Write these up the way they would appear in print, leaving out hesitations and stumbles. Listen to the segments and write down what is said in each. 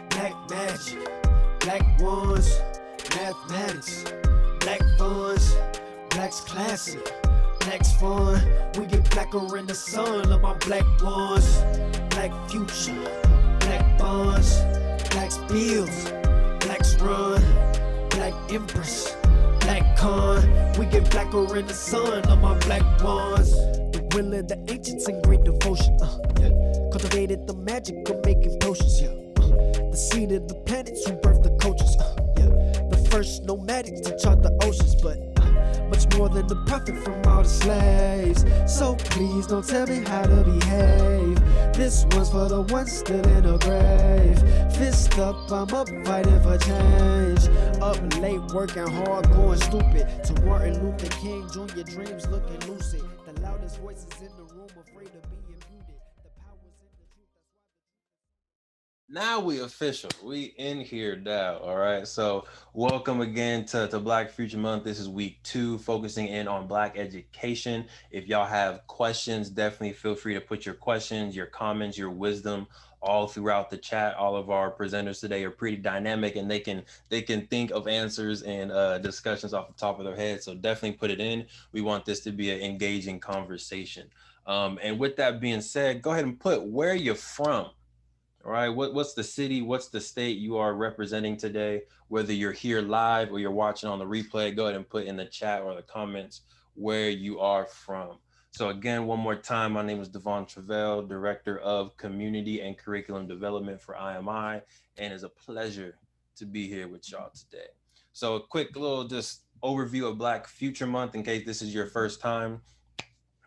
Black magic, black ones, mathematics, black funds, black's classic, black's fun. We get blacker in the sun, love my black ones, black future, black bonds, black's bills, black's run, black empress, black con. We get blacker in the sun, love my black ones. The will of the ancients in great devotion, cultivated the magic of making potions, the seed of the planets who birthed the cultures, the first nomadics to chart the oceans, but much more than the profit from all the slaves. So please don't tell me how to behave. This one's for the ones still in the grave. Fist up, I'm up fighting for change. Up late, working hard, going stupid. To Martin Luther King Jr. dreams looking lucid. The loudest voices in the room afraid of being muted. The power's in the truth, that's why the Now we official. We in here now. All right. So welcome again to Black Future Month. This is week 2, focusing in on Black education. If y'all have questions, definitely feel free to put your questions, your comments, your wisdom all throughout the chat. All of our presenters today are pretty dynamic, and they can think of answers and discussions off the top of their head. So definitely put it in. We want this to be an engaging conversation. And with that being said, go ahead and put where you're from. All right, what's the city, what's the state you are representing today? Whether you're here live or you're watching on the replay, go ahead and put in the chat or the comments where you are from. So again, one more time, my name is Devon Truvel, Director of Community and Curriculum Development for IMI, and it's a pleasure to be here with y'all today. So a quick little just overview of Black Future Month in case this is your first time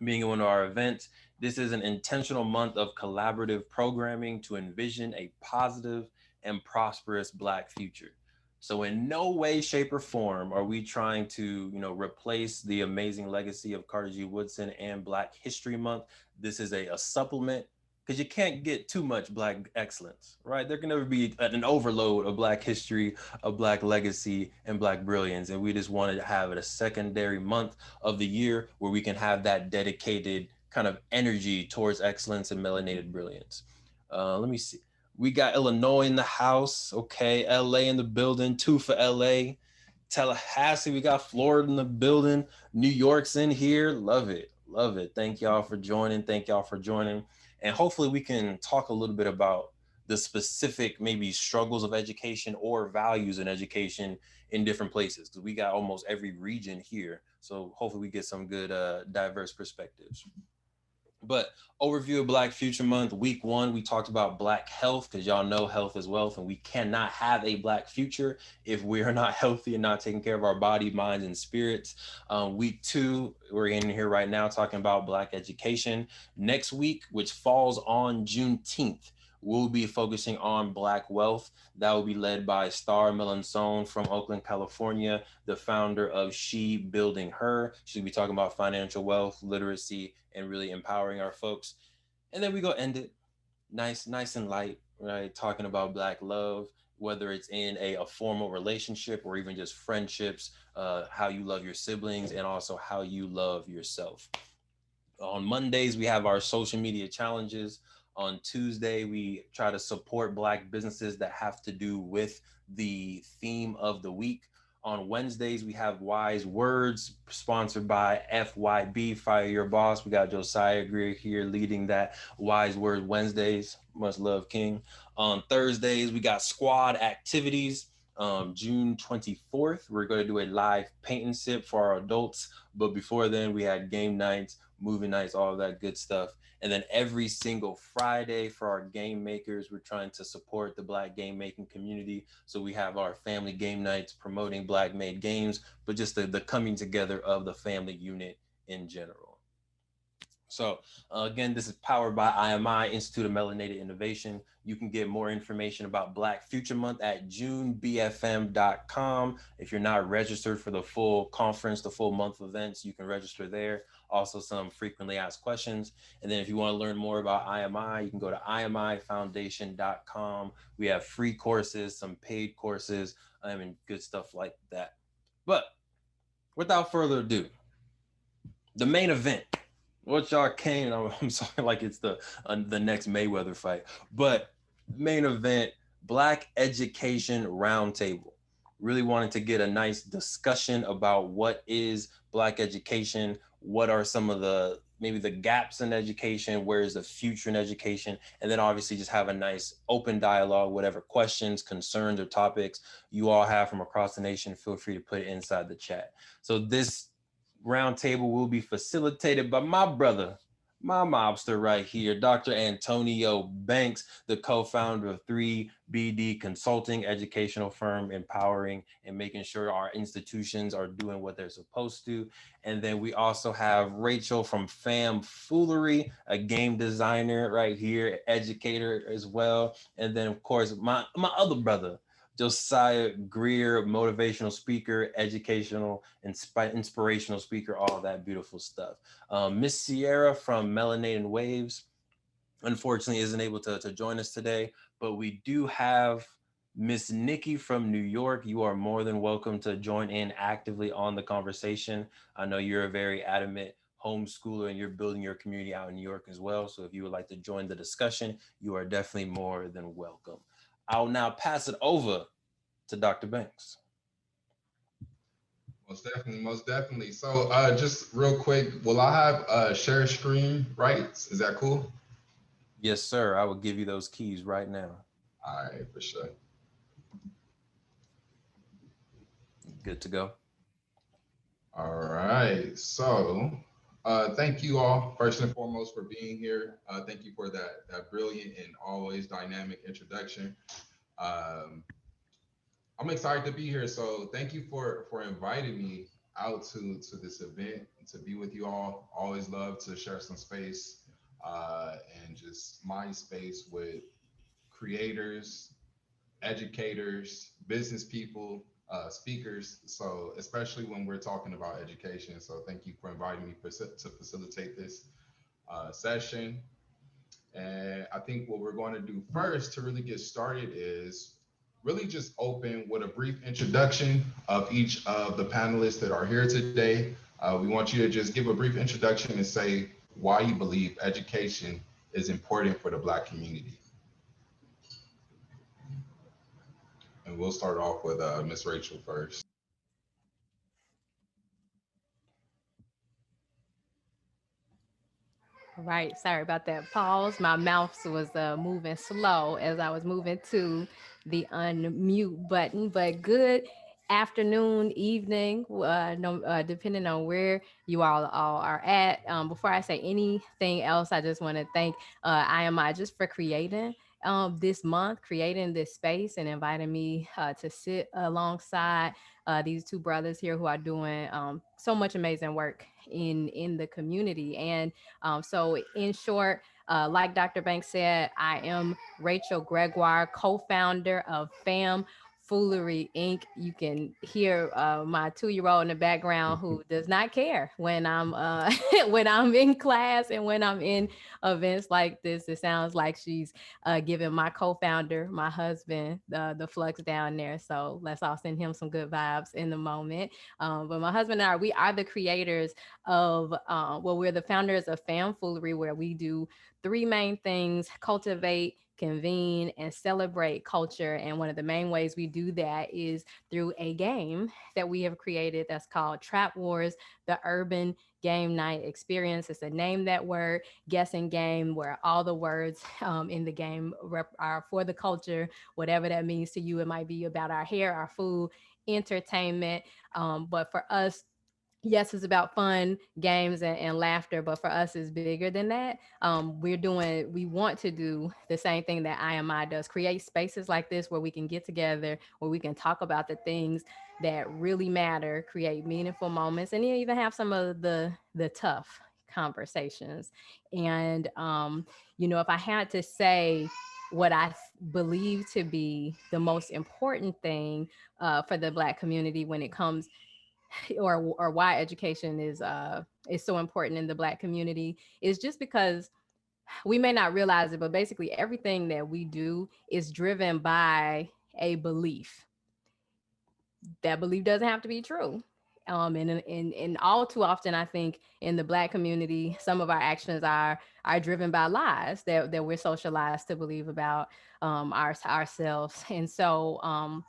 being in one of our events. This is an intentional month of collaborative programming to envision a positive and prosperous Black future. So in no way, shape, or form are we trying to, replace the amazing legacy of Carter G. Woodson and Black History Month. This is a supplement because you can't get too much Black excellence, right? There can never be an overload of Black history, of Black legacy, and Black brilliance. And we just wanted to have it a secondary month of the year where we can have that dedicated kind of energy towards excellence and melanated brilliance. Let me see. We got Illinois in the house. Okay. LA in the building. 2 for LA. Tallahassee. We got Florida in the building. New York's in here. Love it. Love it. Thank y'all for joining. Thank y'all for joining. And hopefully we can talk a little bit about the specific maybe struggles of education or values in education in different places, because we got almost every region here. So hopefully we get some good diverse perspectives. But overview of Black Future Month, week 1, we talked about Black health, because y'all know health is wealth, and we cannot have a Black future if we are not healthy and not taking care of our body, minds, and spirits. Week 2, we're in here right now talking about Black education. Next week, which falls on Juneteenth, we'll be focusing on Black wealth. That will be led by Star Melanson from Oakland, California, the founder of She Building Her. She'll be talking about financial wealth, literacy, and really empowering our folks. And then we go end it nice and light, right? Talking about Black love, whether it's in a formal relationship or even just friendships, how you love your siblings, and also how you love yourself. On Mondays, we have our social media challenges. On Tuesday, we try to support Black businesses that have to do with the theme of the week. On Wednesdays, we have Wise Words, sponsored by FYB, Fire Your Boss. We got Josiah Greer here leading that Wise Word Wednesdays. Much love, King. On Thursdays, we got Squad Activities. June 24th, we're going to do a live paint and sip for our adults. But before then, we had game nights, movie nights, all of that good stuff. And then every single Friday for our game makers, we're trying to support the Black game making community. So we have our family game nights promoting Black made games, but just the coming together of the family unit in general. So again, this is powered by IMI, Institute of Melanated Innovation. You can get more information about Black Future Month at junebfm.com. If you're not registered for the full conference, the full month of events, you can register there. Also some frequently asked questions. And then if you want to learn more about IMI, you can go to imifoundation.com. We have free courses, some paid courses, and good stuff like that. But without further ado, the main event. what y'all came. I'm sorry, like it's the next Mayweather fight, but main event, Black Education Roundtable. Really wanted to get a nice discussion about what is Black education, what are some of the maybe the gaps in education, where is the future in education, and then obviously just have a nice open dialogue. Whatever questions, concerns, or topics you all have from across the nation, feel free to put it inside the chat. So this roundtable will be facilitated by my brother, my mobster right here, Dr. Antonio Banks, the co-founder of 3BD Consulting, educational firm, empowering and making sure our institutions are doing what they're supposed to. And then we also have Rachel from Foolery, a game designer right here, educator as well. And then of course my other brother, Josiah Greer, motivational speaker, educational, inspirational speaker, all that beautiful stuff. Miss Sierra from Melanated Waves, unfortunately, isn't able to join us today, but we do have Miss Nikki from New York. You are more than welcome to join in actively on the conversation. I know you're a very adamant homeschooler and you're building your community out in New York as well. So if you would like to join the discussion, you are definitely more than welcome. I'll now pass it over to Dr. Banks. Most definitely, most definitely. So, just real quick, will I have share screen rights? Is that cool? Yes, sir. I will give you those keys right now. All right, for sure. Good to go. All right. So, thank you all first and foremost for being here. Thank you for that brilliant and always dynamic introduction. Um, I'm excited to be here. So, thank you for inviting me out to this event to be with you all. Always love to share some space and just mind space with creators, educators, business people, speakers. So, especially when we're talking about education. So, thank you for inviting me to facilitate this session. And I think what we're going to do first to really get started is really just open with a brief introduction of each of the panelists that are here today. We want you to just give a brief introduction and say why you believe education is important for the Black community. And we'll start off with Miss Rachel first. Right. Sorry about that pause. My mouse was moving slow as I was moving to the unmute button. But good afternoon, evening, no, depending on where you all are at. Before I say anything else, I just want to thank IMI just for creating this month, creating this space and inviting me to sit alongside these two brothers here who are doing so much amazing work in the community. And so in short, like Dr. Banks said, I am Rachel Gregoire, co-founder of Foolery Inc. You can hear my 2-year-old in the background who does not care when I'm when I'm in class and when I'm in events like this. It sounds like she's giving my co-founder, my husband, the flux down there. So let's all send him some good vibes in the moment. But my husband and I, we are the creators of we're the founders of Foolery, where we do three main things: cultivate, convene, and celebrate culture. And one of the main ways we do that is through a game that we have created that's called Trap Wars, the Urban Game Night Experience. It's a name that word guessing game where all the words in the game are for the culture, whatever that means to you. It might be about our hair, our food, entertainment. But for us, yes, it's about fun, games, and laughter, but for us, it's bigger than that. We want to do the same thing that IMI does: create spaces like this where we can get together, where we can talk about the things that really matter, create meaningful moments, and even have some of the tough conversations. And if I had to say what I believe to be the most important thing for the Black community when it comes or why education is so important in the Black community is just because we may not realize it, but basically everything that we do is driven by a belief. That belief doesn't have to be true. And all too often, I think in the Black community, some of our actions are driven by lies that we're socialized to believe about ourselves. And so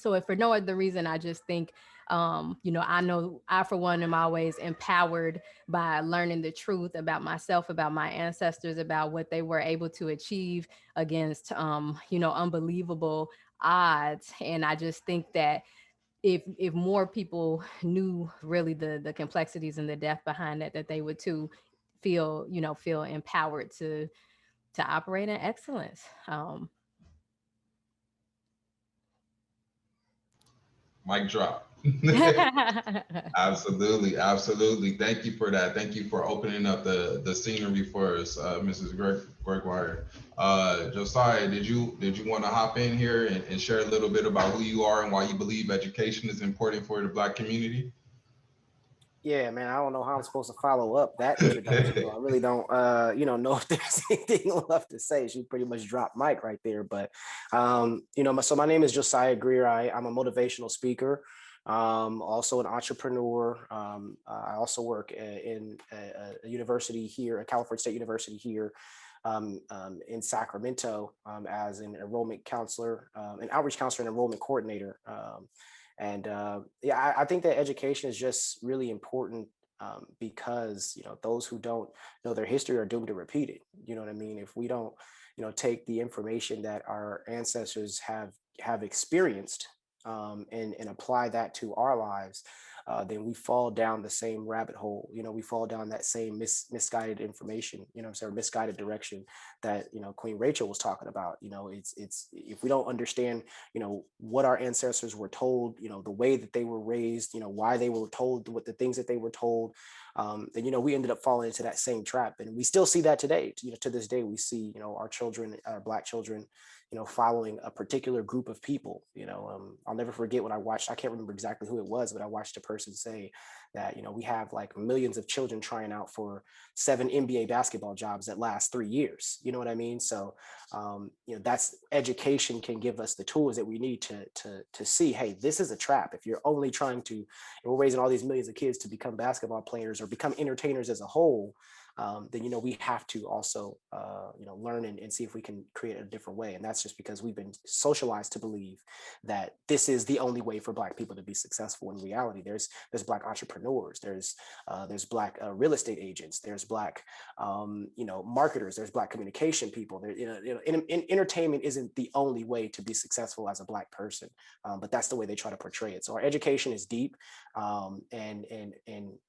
if for no other reason, I just think, I know I, for one, am always empowered by learning the truth about myself, about my ancestors, about what they were able to achieve against, unbelievable odds. And I just think that if more people knew really the complexities and the depth behind it, that they would too feel empowered to operate in excellence. Mic drop. Absolutely, absolutely. Thank you for that. Thank you for opening up the scenery for us, Mrs. Gregoire. Josiah, did you want to hop in here and share a little bit about who you are and why you believe education is important for the Black community? Yeah, man, I don't know how I'm supposed to follow up that introduction. I really don't, know if there's anything left to say. She pretty much dropped mic right there. But, so my name is Josiah Greer. I'm a motivational speaker, also an entrepreneur. I also work in a university here, at California State University here in Sacramento as an enrollment counselor, an outreach counselor and enrollment coordinator. I think that education is just really important because those who don't know their history are doomed to repeat it. You know what I mean? If we don't take the information that our ancestors have experienced and apply that to our lives, then we fall down the same rabbit hole. We fall down that same misguided information, misguided direction that Queen Rachel was talking about. It's if we don't understand what our ancestors were told, the way that they were raised, why they were told what the things that they were told, then we ended up falling into that same trap. And we still see that today. To this day, we see our children, our Black children, following a particular group of people. I'll never forget when I watched, I can't remember exactly who it was, but I watched a person say that, we have like millions of children trying out for 7 NBA basketball jobs that last 3 years. You know what I mean? So, that's education can give us the tools that we need to see, hey, this is a trap. If you're only trying to, and we're raising all these millions of kids to become basketball players or become entertainers as a whole, then we have to also learn and see if we can create a different way. And that's just because we've been socialized to believe that this is the only way for Black people to be successful. In reality, there's Black entrepreneurs, there's Black real estate agents, there's Black marketers, there's Black communication people. Entertainment isn't the only way to be successful as a Black person, but that's the way they try to portray it. So our education is deep, and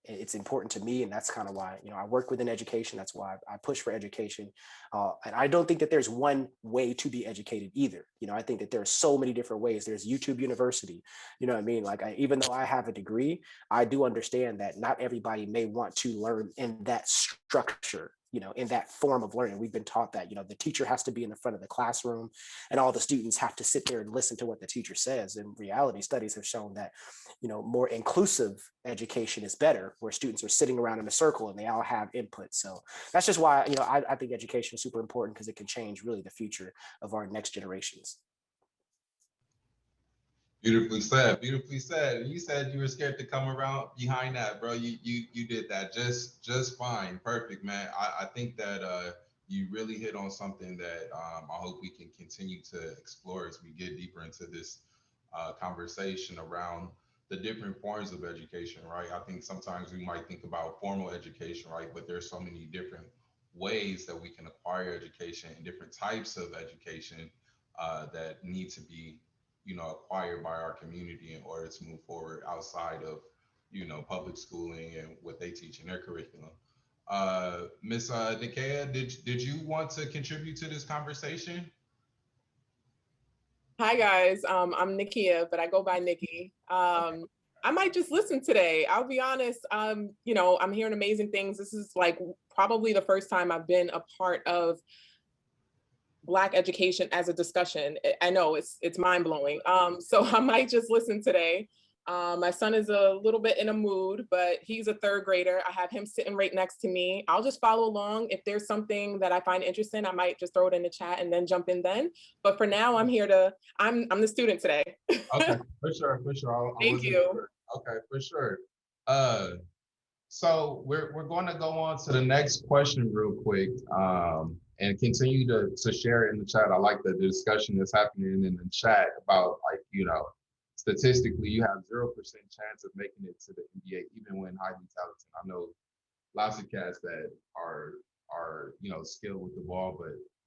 it's important to me, and that's kind of why I work within education. That's why I push for education, and I don't think that there's one way to be educated either. I think that there are so many different ways. There's YouTube University. You know what I mean? Like, even though I have a degree, I do understand that not everybody may want to learn in that structure, in that form of learning. We've been taught that, the teacher has to be in the front of the classroom and all the students have to sit there and listen to what the teacher says. In reality, studies have shown that, more inclusive education is better, where students are sitting around in a circle and they all have input. So that's just why, I think education is super important, because it can change really the future of our next generations. Beautifully said. Beautifully said. You said you were scared to come around behind that, bro. You did that just fine. Perfect, man. I think that you really hit on something that I hope we can continue to explore as we get deeper into this conversation around the different forms of education, right? I think sometimes we might think about formal education, right? But there's so many different ways that we can acquire education and different types of education that need to be acquired by our community in order to move forward outside of, public schooling and what they teach in their curriculum. Miss Nikea, did you want to contribute to this conversation? Hi guys, I'm Nikia, but I go by Nikki. I might just listen today. I'll be honest. I'm hearing amazing things. This is like probably the first time I've been a part of Black education as a discussion. I know it's mind blowing. So I might just listen today. My son is a little bit in a mood, but he's a 3rd grader. I have him sitting right next to me. I'll just follow along. If there's something that I find interesting, I might just throw it in the chat and then jump in then. But for now, I'm the student today. Okay, for sure. Thank you. Okay, for sure. Uh, so we're going to go on to the next question real quick, and continue to share it in the chat. I like the discussion that's happening in the chat about, like, statistically you have 0% chance of making it to the NBA even when highly talented. I know lots of cats that are skilled with the ball,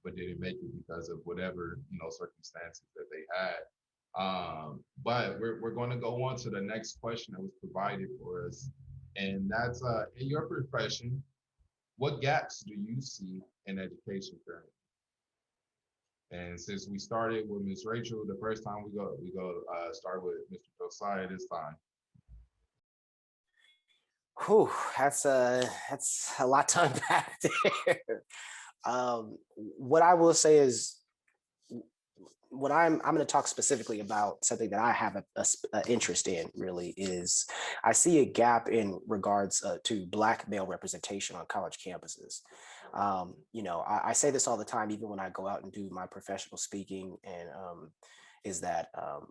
but didn't make it because of whatever circumstances that they had. But we're going to go on to the next question that was provided for us, and that's in your profession, what gaps do you see in education currently? And since we started with Ms. Rachel the first time, we go start with Mr. Josiah this time. Whew, that's a lot to unpack there. What I will say is, what I'm going to talk specifically about something that I have a interest in, really, is I see a gap in regards to Black male representation on college campuses. I say this all the time, even when I go out and do my professional speaking, and is that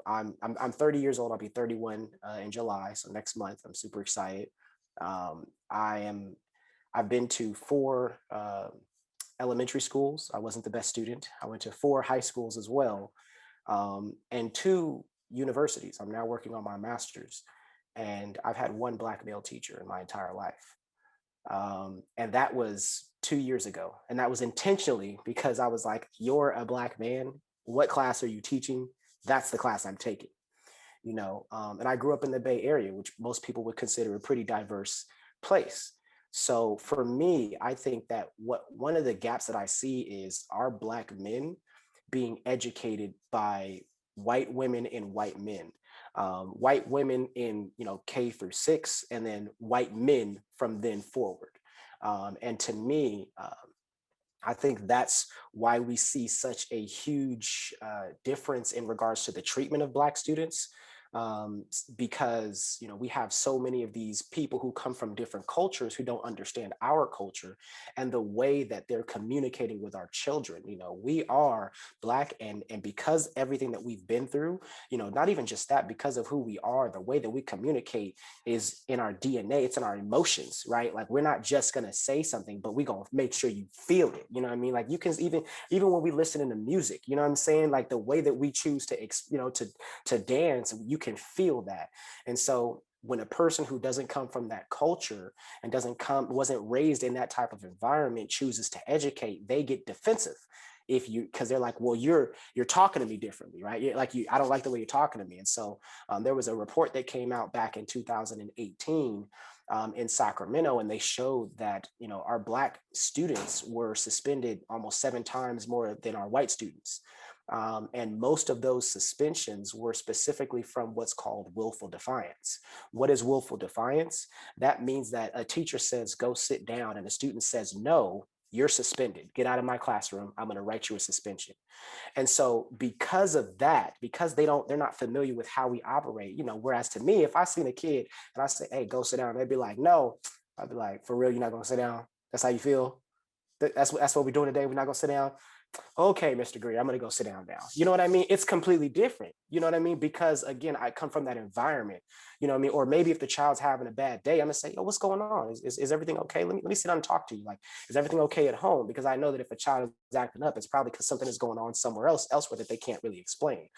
I'm 30 years old. I'll be 31 in July, so next month. I'm super excited. I've been to 4 elementary schools. I wasn't the best student. I went to 4 high schools as well, and 2 universities. I'm now working on my master's, and I've had 1 Black male teacher in my entire life. And that was 2 years ago. And that was intentionally because I was like, you're a Black man. What class are you teaching? That's the class I'm taking. And I grew up in the Bay Area, which most people would consider a pretty diverse place. So for me, I think that one of the gaps that I see is our Black men being educated by white women and white men, white women in K through 6, and then white men from then forward. And to me, I think that's why we see such a huge difference in regards to the treatment of Black students, because we have so many of these people who come from different cultures who don't understand our culture and the way that they're communicating with our children. We are Black, and because everything that we've been through, not even just that, because of who we are, the way that we communicate is in our DNA, it's in our emotions, right? Like, we're not just gonna say something, but we're gonna make sure you feel it. You know what I mean? Like, you can even when we listen to music, you know what I'm saying? Like, the way that we choose to dance, you can feel that. And so when a person who doesn't come from that culture and wasn't raised in that type of environment chooses to educate, they get defensive because they're like, well, you're talking to me differently, right? I don't like the way you're talking to me. And so there was a report that came out back in 2018 in Sacramento, and they showed that our Black students were suspended almost 7 times more than our white students. And most of those suspensions were specifically from what's called willful defiance. What is willful defiance? That means that a teacher says, go sit down, and a student says, no, you're suspended. Get out of my classroom. I'm going to write you a suspension. And so because of that, because they're not familiar with how we operate, whereas to me, if I seen a kid and I say, hey, go sit down, they'd be like, no. I'd be like, for real, you're not going to sit down? That's how you feel? That's what we're doing today. We're not going to sit down. Okay, Mr. Greer, I'm going to go sit down now. You know what I mean? It's completely different. You know what I mean? Because again, I come from that environment, you know what I mean? Or maybe if the child's having a bad day, I'm going to say, yo, what's going on? Is everything okay? Let me sit down and talk to you. Like, is everything okay at home? Because I know that if a child is acting up, it's probably because something is going on somewhere elsewhere that they can't really explain.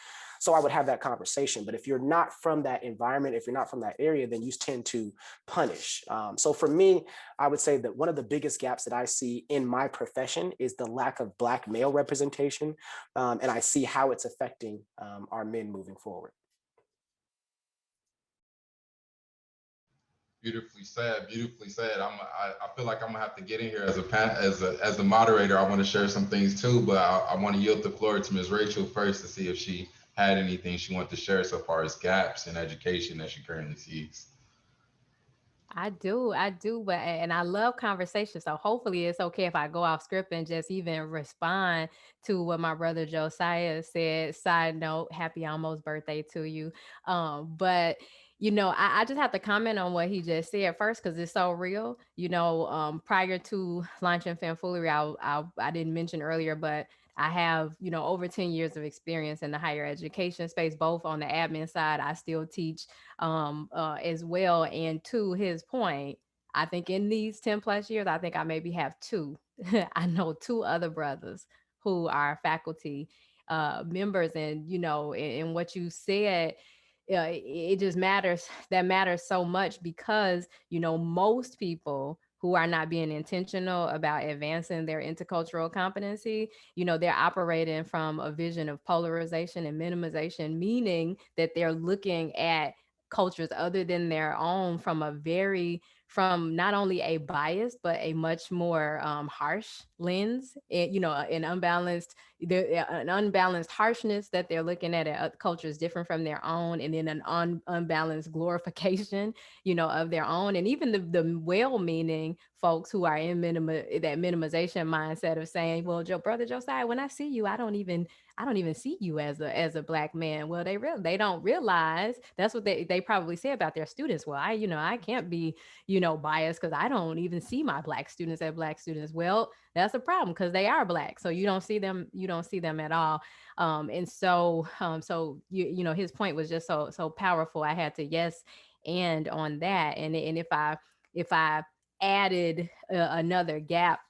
So I would have that conversation. But if you're not from that environment, if you're not from that area, then you tend to punish. So for me, I would say that one of the biggest gaps that I see in my profession is the lack of Black male representation. And I see how it's affecting our men moving forward. Beautifully said. Beautifully said. I feel like I'm gonna have to get in here as the moderator. I want to share some things too, but I want to yield the floor to Ms. Rachel first to see if she had anything she wanted to share so far as gaps in education that she currently sees. I do, and I love conversation. So hopefully it's okay if I go off script and just even respond to what my brother Josiah said. Side note, happy almost birthday to you. But I just have to comment on what he just said first because it's so real. Prior to launching Foolery, I didn't mention earlier, but I have, over 10 years of experience in the higher education space, both on the admin side. I still teach as well. And to his point, I think in these 10 plus years, I think I maybe have two. I know two other brothers who are faculty members. And, in what you said, it just matters. That matters so much because most people who are not being intentional about advancing their intercultural competency, they're operating from a vision of polarization and minimization, meaning that they're looking at cultures other than their own from not only a biased but a much more harsh lens, and an unbalanced harshness that they're looking at cultures different from their own, and then an unbalanced glorification, of their own, and even the well-meaning folks who are in that minimization mindset of saying, well, brother Josiah, when I see you, I don't even see you as a black man. Well, they don't realize that's what they probably say about their students. Well, I can't be biased because I don't even see my black students as black students. Well, that's a problem because they are black, so you don't see them at all. And so his point was just so powerful. I had to yes and on that, and if I added another gap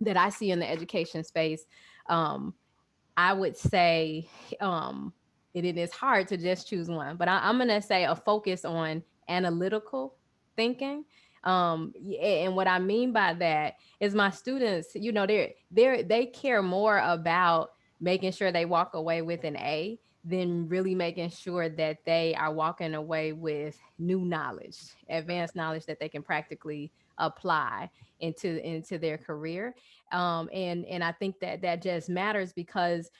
that I see in the education space, I would say it is hard to just choose one, but I'm going to say a focus on analytical thinking. And what I mean by that is my students, they care more about making sure they walk away with an A than really making sure that they are walking away with new knowledge, advanced knowledge that they can practically apply into their career. And I think that just matters because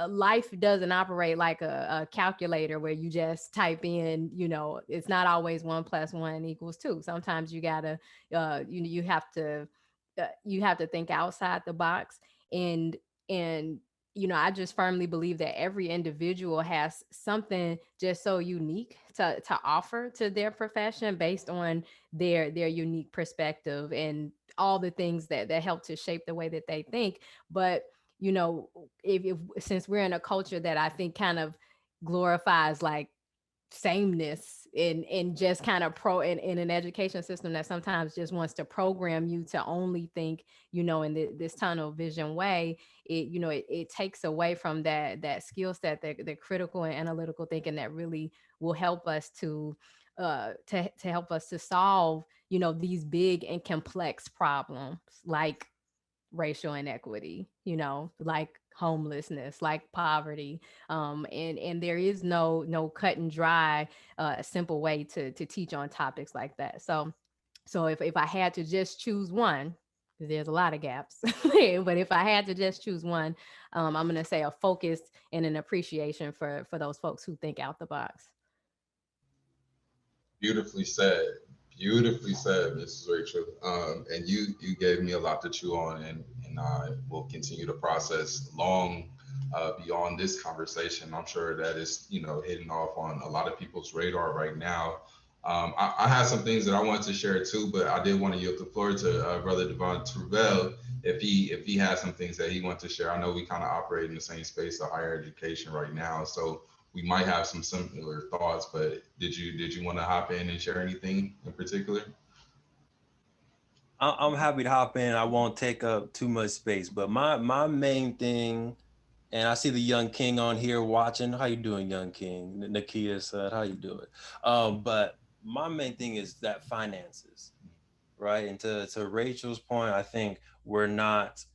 life doesn't operate like a calculator where you just type in, it's not always 1+1 = 2. Sometimes you gotta you have to think outside the box. And I just firmly believe that every individual has something just so unique to offer to their profession based on their unique perspective and all the things that help to shape the way that they think. But if since we're in a culture that I think kind of glorifies like sameness and just kind of in an education system that sometimes just wants to program you to only think in this tunnel vision way, it takes away from that skill set, the critical and analytical thinking that really will help us to help us to solve these big and complex problems like racial inequity, like homelessness, like poverty. And there is no cut and dry, simple way to teach on topics like that. So if I had to just choose one, 'cause there's a lot of gaps, but if I had to just choose one, I'm gonna say a focus and an appreciation for those folks who think out the box. Beautifully said. Beautifully said, Mrs. Rachel. And you gave me a lot to chew on, and I will continue to process long beyond this conversation. I'm sure that is, hitting off on a lot of people's radar right now. I had some things that I wanted to share too, but I did want to yield the floor to Brother Devon Truvel if he has some things that he wants to share. I know we kind of operate in the same space of higher education right now, so we might have some similar thoughts, but did you want to hop in and share anything in particular? I'm happy to hop in. I won't take up too much space, but my main thing, and I see the young king on here watching. How you doing, young king? Nakia said, how you doing? But my main thing is that finances, right? And to Rachel's point, I think we're not,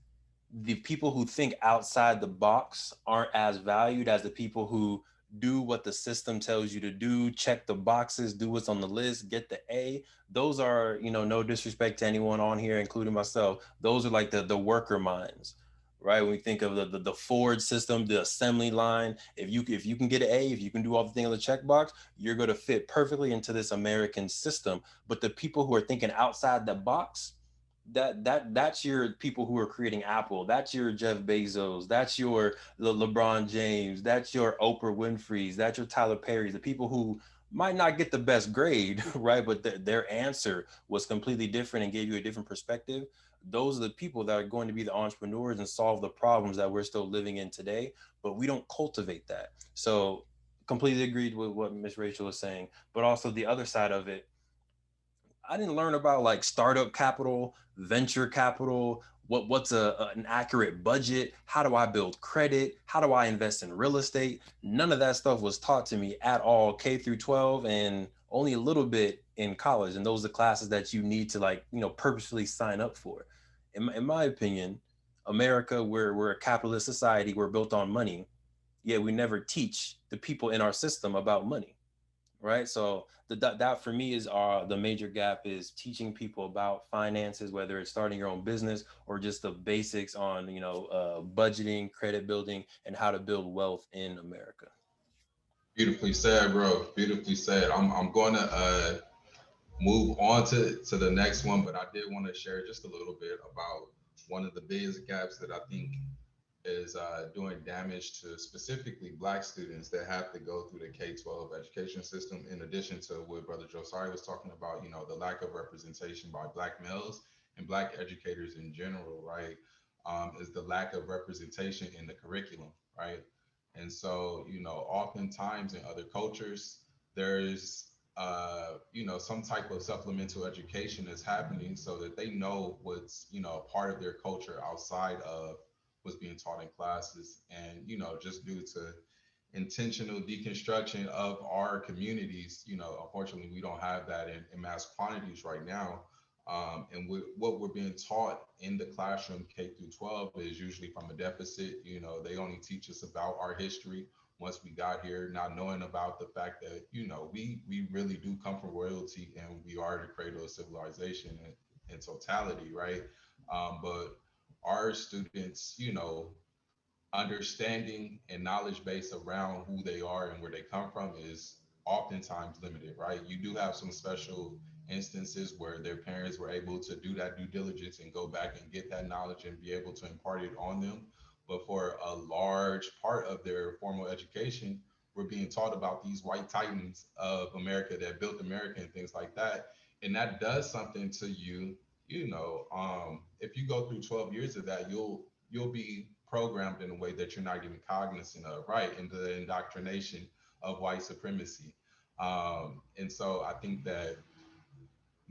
the people who think outside the box aren't as valued as the people who do what the system tells you to do, check the boxes, do what's on the list, get the A. Those are, no disrespect to anyone on here, including myself, those are like the worker minds, right? When we think of the Ford system, the assembly line, if you can get an A, if you can do all the things on the checkbox, you're going to fit perfectly into this American system. But the people who are thinking outside the box, that's your people who are creating Apple. That's your Jeff Bezos. That's your LeBron James. That's your Oprah Winfrey's. That's your Tyler Perry's. The people who might not get the best grade, right? But their answer was completely different and gave you a different perspective. Those are the people that are going to be the entrepreneurs and solve the problems that we're still living in today. But we don't cultivate that. So completely agreed with what Miss Rachel was saying. But also the other side of it, I didn't learn about like startup capital, venture capital, what's an accurate budget, how do I build credit, how do I invest in real estate. None of that stuff was taught to me at all, K through 12, and only a little bit in college. And those are classes that you need to like, purposefully sign up for. In my opinion, America, we're a capitalist society, we're built on money, yet we never teach the people in our system about money, right? So that for me is the major gap is teaching people about finances, whether it's starting your own business or just the basics on budgeting, credit building, and how to build wealth in America. Beautifully said, bro. Beautifully said. I'm going to move on to the next one, but I did want to share just a little bit about one of the biggest gaps that I think is doing damage to specifically Black students that have to go through the K-12 education system. In addition to what Brother Josiah was talking about, the lack of representation by Black males and Black educators in general, right? Is the lack of representation in the curriculum, right? And so, oftentimes in other cultures, there's some type of supplemental education is happening so that they know what's, part of their culture outside of what's being taught in classes. And, just due to intentional deconstruction of our communities, unfortunately, we don't have that in mass quantities right now. And what we're being taught in the classroom K through 12 is usually from a deficit. They only teach us about our history once we got here, not knowing about the fact that, we really do come from royalty and we are the cradle of civilization in totality, right? But our students, understanding and knowledge base around who they are and where they come from is oftentimes limited, right? You do have some special instances where their parents were able to do that due diligence and go back and get that knowledge and be able to impart it on them. But for a large part of their formal education, we're being taught about these white titans of America that built America and things like that. And that does something to you, if you go through 12 years of that, you'll be programmed in a way that you're not even cognizant of, right? Into the indoctrination of white supremacy. And so I think that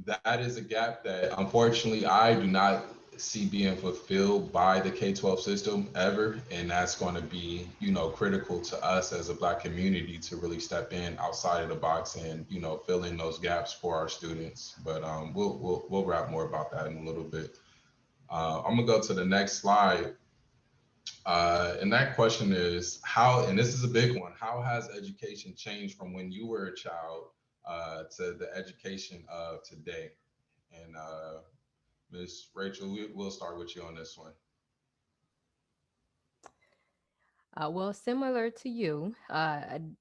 that is a gap that unfortunately I do not see being fulfilled by the K-12 system ever. And that's going to be, critical to us as a Black community to really step in outside of the box and, fill in those gaps for our students. But we'll wrap more about that in a little bit. I'm gonna go to the next slide. And that question is how, and this is a big one, how has education changed from when you were a child to the education of today? And Ms. Rachel, we'll start with you on this one. Well, similar to you,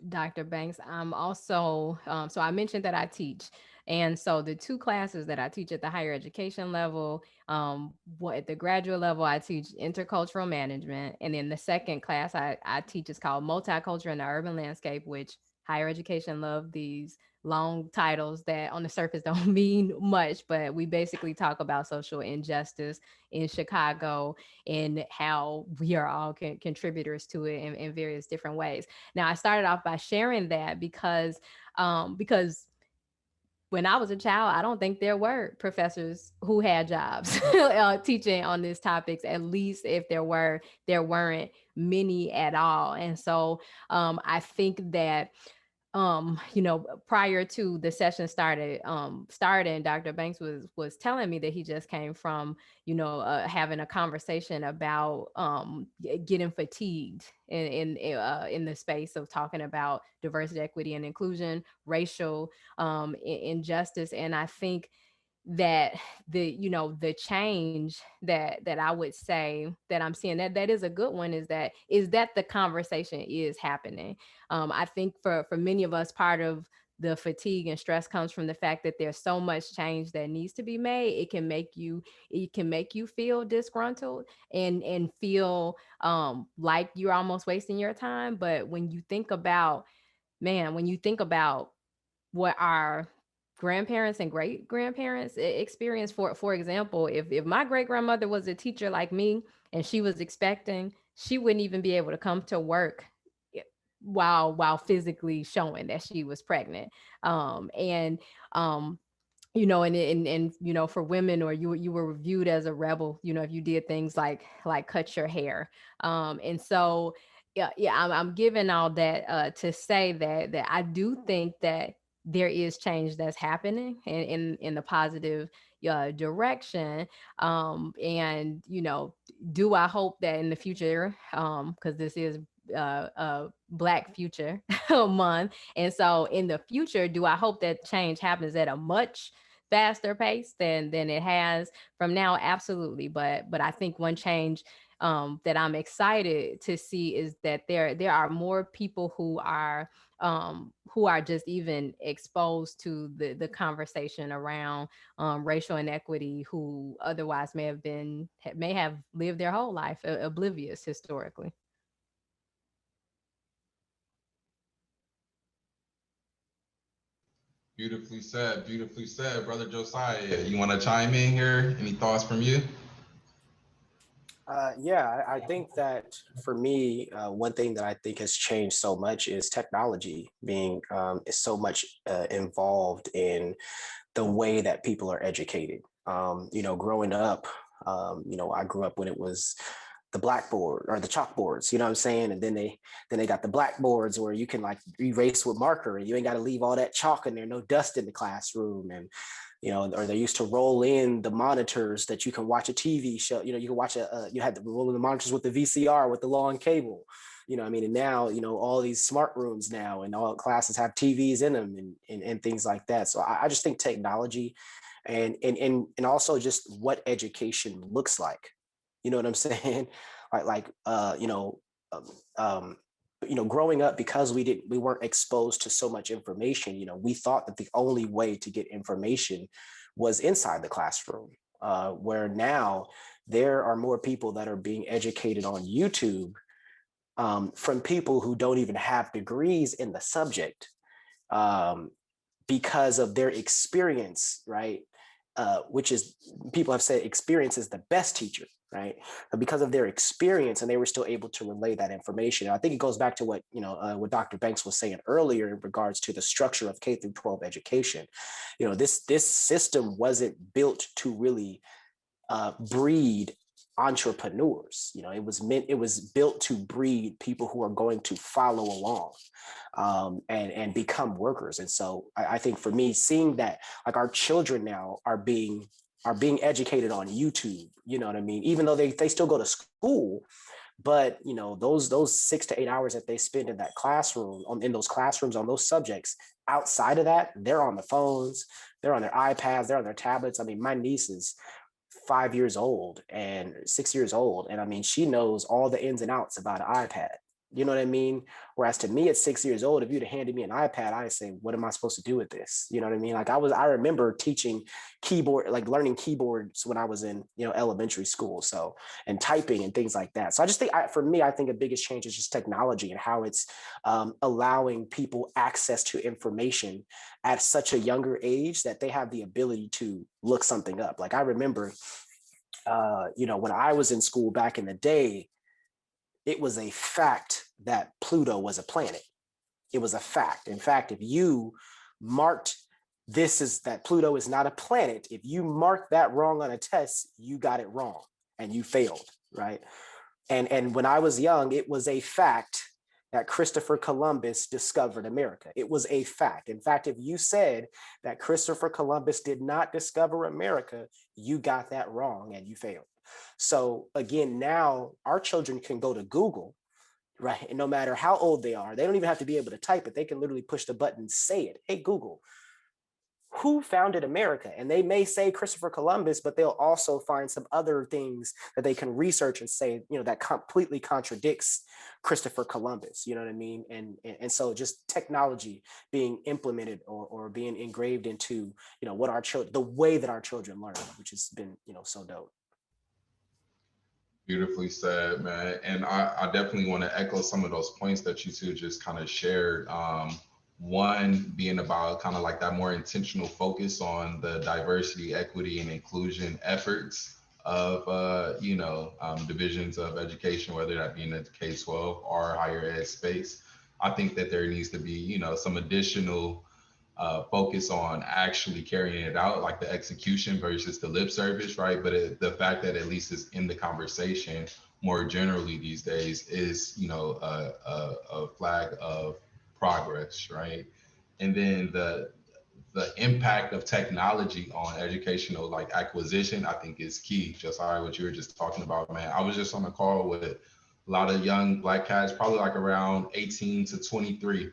Dr. Banks, I'm also, so I mentioned that I teach. And so the two classes that I teach at the higher education level, at the graduate level, I teach intercultural management. And then the second class I teach is called Multicultural in the Urban Landscape, which higher education love these long titles that on the surface don't mean much, but we basically talk about social injustice in Chicago and how we are all contributors to it in various different ways. Now, I started off by sharing that because when I was a child, I don't think there were professors who had jobs teaching on these topics. At least if there were, there weren't many at all. And so I think that prior to the session starting, Dr. Banks was telling me that he just came from, having a conversation about getting fatigued in the space of talking about diversity, equity, and inclusion, racial injustice. And I think that the change that I would say that I'm seeing that is a good one is that the conversation is happening. I think for many of us, part of the fatigue and stress comes from the fact that there's so much change that needs to be made. It can make you feel disgruntled and feel like you're almost wasting your time. But when you think about, man, when you think about what our grandparents and great grandparents experienced, for example, if my great grandmother was a teacher like me and she was expecting, she wouldn't even be able to come to work while physically showing that she was pregnant. And you know, and you know, for women, or you were viewed as a rebel, you know, if you did things like cut your hair. And so yeah, I'm giving all that to say that I do think that there is change that's happening in the positive direction. And you know, do I hope that in the future, because this is Black Future Month, and so in the future, do I hope that change happens at a much faster pace than it has from now? Absolutely. But I think one change that I'm excited to see is that there are more people who are just even exposed to the conversation around racial inequity, who otherwise may have lived their whole life oblivious historically. Beautifully said, brother Josiah. You want to chime in here? Any thoughts from you? Yeah, I think that for me, one thing that I think has changed so much is technology being is so much involved in the way that people are educated. You know, growing up, you know, I grew up when it was the blackboard or the chalkboards, you know what I'm saying? And then they got the blackboards where you can like erase with marker and you ain't got to leave all that chalk in there, no dust in the classroom. And you know, or they used to roll in the monitors that you can watch a TV show. You know, you can watch you had to roll in the monitors with the VCR with the long cable. You know, I mean, and now, you know, all these smart rooms now and all classes have TVs in them and things like that. So I just think technology and also just what education looks like. You know what I'm saying? You know, um, um, you know, growing up, because we weren't exposed to so much information, you know, we thought that the only way to get information was inside the classroom, where now there are more people that are being educated on YouTube from people who don't even have degrees in the subject, um, because of their experience, right? Which is, people have said experience is the best teacher, right? But because of their experience, and they were still able to relay that information. I think it goes back to what, you know, what Dr. Banks was saying earlier in regards to the structure of K through 12 education. You know, this system wasn't built to really breed entrepreneurs. You know, it was built to breed people who are going to follow along and become workers. And so I think for me, seeing that like our children now are being educated on YouTube, you know what I mean? Even though they still go to school, but you know, those 6 to 8 hours that they spend in that classroom, in those classrooms on those subjects, outside of that, they're on the phones, they're on their iPads, they're on their tablets. I mean, my niece is 5 years old and 6 years old. And I mean, she knows all the ins and outs about an iPad. You know what I mean? Whereas to me at 6 years old, if you'd have handed me an iPad, I'd say, what am I supposed to do with this? You know what I mean? Like I remember teaching keyboard, like learning keyboards when I was in, you know, elementary school. So, and typing and things like that. So I just think for me, I think the biggest change is just technology and how it's allowing people access to information at such a younger age that they have the ability to look something up. Like I remember, you know, when I was in school back in the day, it was a fact that Pluto was a planet. It was a fact. In fact, if you marked that Pluto is not a planet, if you marked that wrong on a test, you got it wrong and you failed, right? And when I was young, it was a fact that Christopher Columbus discovered America. It was a fact. In fact, if you said that Christopher Columbus did not discover America, you got that wrong and you failed. So again, now our children can go to Google, right? And no matter how old they are, they don't even have to be able to type it. They can literally push the button, say it. Hey, Google, who founded America? And they may say Christopher Columbus, but they'll also find some other things that they can research and say, that completely contradicts Christopher Columbus, you know what I mean? And so just technology being implemented or being engraved into, what our children, the way that our children learn, which has been, so dope. Beautifully said, man. And I definitely want to echo some of those points that you two just kind of shared. One being about kind of like that more intentional focus on the diversity, equity, and inclusion efforts of, divisions of education, whether that be in the K-12 or higher ed space. I think that there needs to be, some additional focus on actually carrying it out, like the execution versus the lip service, right? But the fact that at least it's in the conversation more generally these days is, a flag of progress, right? And then the impact of technology on educational like acquisition, I think is key. Josiah, what you were just talking about, man. I was just on a call with a lot of young Black cats, probably like around 18 to 23.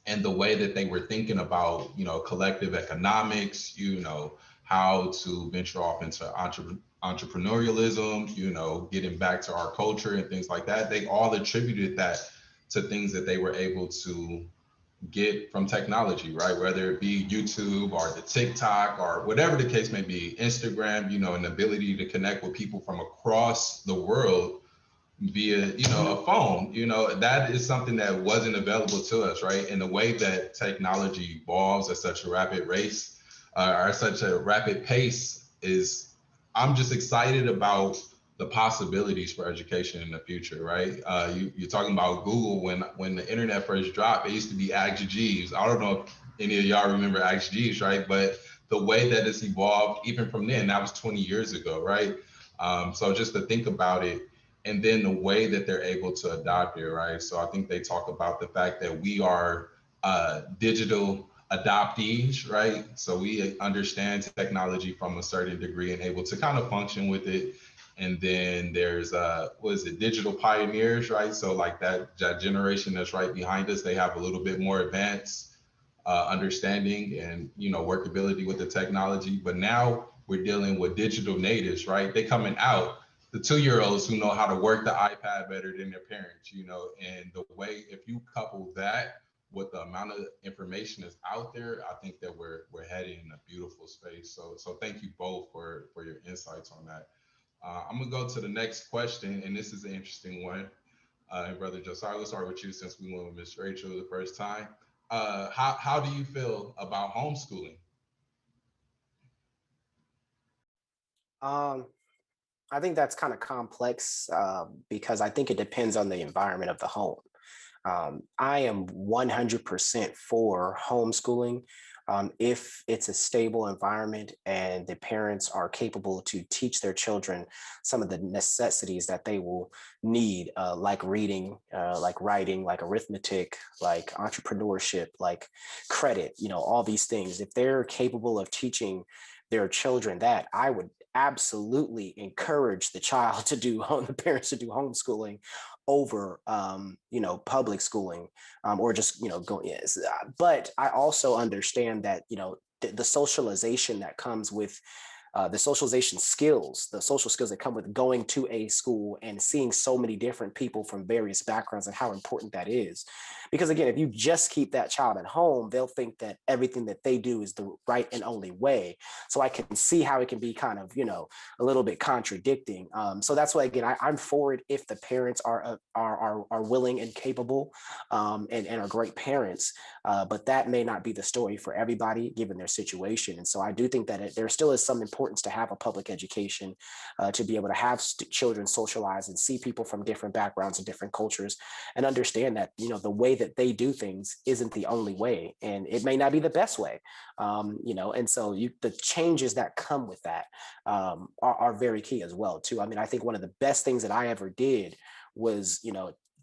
And the way that they were thinking about, collective economics, how to venture off into entrepreneurialism, getting back to our culture and things like that, they all attributed that to things that they were able to get from technology, right? Whether it be YouTube or the TikTok or whatever the case may be, Instagram, an ability to connect with people from across the world via, a phone, that is something that wasn't available to us, right? And the way that technology evolves at such a rapid race, or at such a rapid pace I'm just excited about the possibilities for education in the future, right? You're talking about Google. When the internet first dropped, it used to be Ask Jeeves. I don't know if any of y'all remember Ask Jeeves, right? But the way that it's evolved, even from then, that was 20 years ago, right? So just to think about it, and then the way that they're able to adopt it, right? So I think they talk about the fact that we are digital adoptees, right? So we understand technology from a certain degree and able to kind of function with it. And then there's digital pioneers, right? So like that generation that's right behind us, they have a little bit more advanced understanding and workability with the technology. But now we're dealing with digital natives, right? They coming out, the 2-year-olds who know how to work the iPad better than their parents, and the way, if you couple that with the amount of information that's out there, I think that we're heading in a beautiful space. So thank you both for your insights on that. I'm gonna go to the next question, and this is an interesting one. Brother Josiah, let's start with you since we went with Miss Rachel the first time. How do you feel about homeschooling? I think that's kind of complex because I think it depends on the environment of the home. I am 100% for homeschooling if it's a stable environment and the parents are capable to teach their children some of the necessities that they will need, like reading, like writing, like arithmetic, like entrepreneurship, like credit, all these things. If they're capable of teaching their children that, I would absolutely encourage the child to do the parents to do homeschooling over public schooling or just going. Yes, but I also understand that the socialization that comes with the socialization skills, the social skills that come with going to a school and seeing so many different people from various backgrounds and how important that is. Because again, if you just keep that child at home, they'll think that everything that they do is the right and only way. So I can see how it can be kind of, a little bit contradicting. So that's why, again, I'm for it if the parents are willing and capable and are great parents. But that may not be the story for everybody given their situation. And so I do think that there still is some importance to have a public education, to be able to have children socialize and see people from different backgrounds and different cultures and understand that, the way that they do things isn't the only way. And it may not be the best way, and so the changes that come with that are very key as well, too. I mean, I think one of the best things that I ever did was,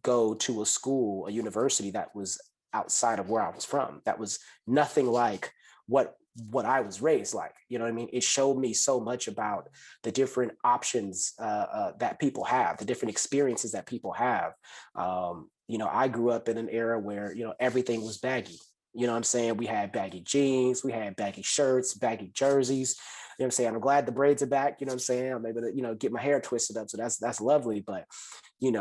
go to a school, a university that was outside of where I was from. That was nothing like what I was raised like, you know what I mean? It showed me so much about the different options that people have, the different experiences that people have. I grew up in an era where, everything was baggy. You know what I'm saying? We had baggy jeans, we had baggy shirts, baggy jerseys. You know what I'm saying? I'm glad the braids are back. You know what I'm saying? I'm able to, get my hair twisted up. So that's lovely. But, and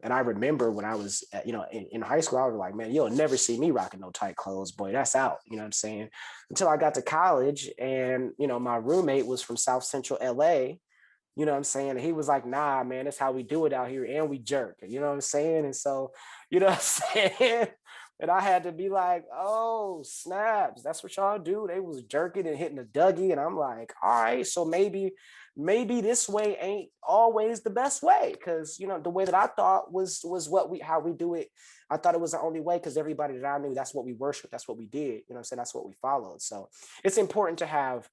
I remember when I was, in high school, I was like, man, you'll never see me rocking no tight clothes, boy. That's out. You know what I'm saying? Until I got to college and, my roommate was from South Central LA. You know what I'm saying? And he was like, nah, man, that's how we do it out here. And we jerk. You know what I'm saying? And so, you know what I'm saying? And I had to be like, oh, snaps. That's what y'all do. They was jerking and hitting a Dougie. And I'm like, all right, so maybe this way ain't always the best way. Cause the way that I thought was how we do it. I thought it was the only way because everybody that I knew, that's what we worshiped. That's what we did. You know what I'm saying? That's what we followed. So it's important to have,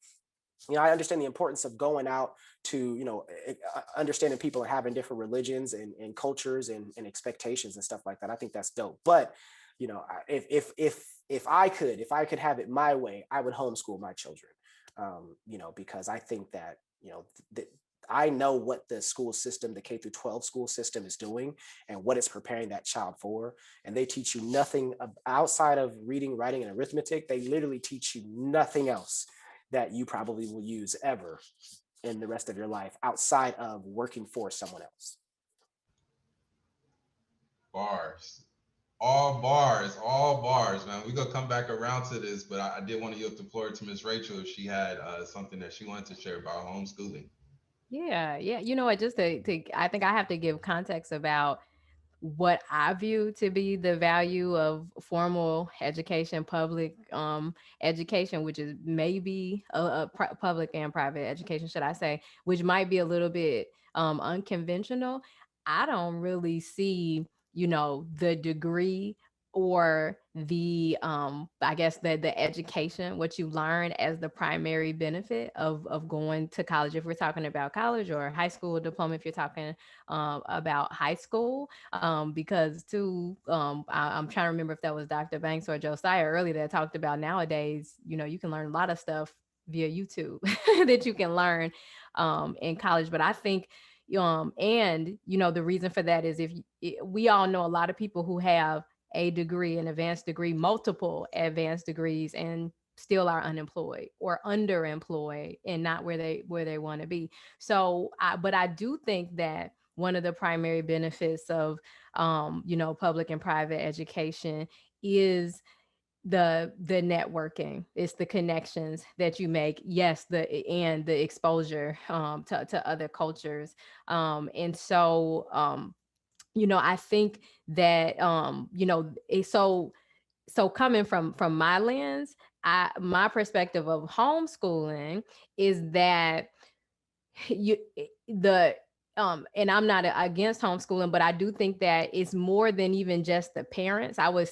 I understand the importance of going out to, understanding people and having different religions and cultures and expectations and stuff like that. I think that's dope. But, if I could have it my way, I would homeschool my children, because I think that, I know what the school system, the K through 12 school system is doing and what it's preparing that child for. And they teach you nothing outside of reading, writing, and arithmetic. They literally teach you nothing else that you probably will use ever in the rest of your life outside of working for someone else. Bars. All bars, man. We're gonna come back around to this, but I did want to yield the floor to Miss Rachel if she had something that she wanted to share about homeschooling. Yeah, yeah. You know what? Just I think I have to give context about what I view to be the value of formal education, public education, which is maybe public and private education, should I say, which might be a little bit unconventional. I don't really see, the degree or the I guess the education, what you learn as the primary benefit of going to college, if we're talking about college, or high school diploma if you're talking about high school. Because too, I'm trying to remember if that was Dr. Banks or Josiah earlier that talked about nowadays, you can learn a lot of stuff via YouTube that you can learn in college. But I think and the reason for that is we all know a lot of people who have a degree, an advanced degree, multiple advanced degrees, and still are unemployed or underemployed and not where they want to be. So but I do think that one of the primary benefits of public and private education is the networking. It's the connections that you make. Yes, the exposure to other cultures. And so I think that so coming from my lens, my perspective of homeschooling is that you the and I'm not against homeschooling, but I do think that it's more than even just the parents. I would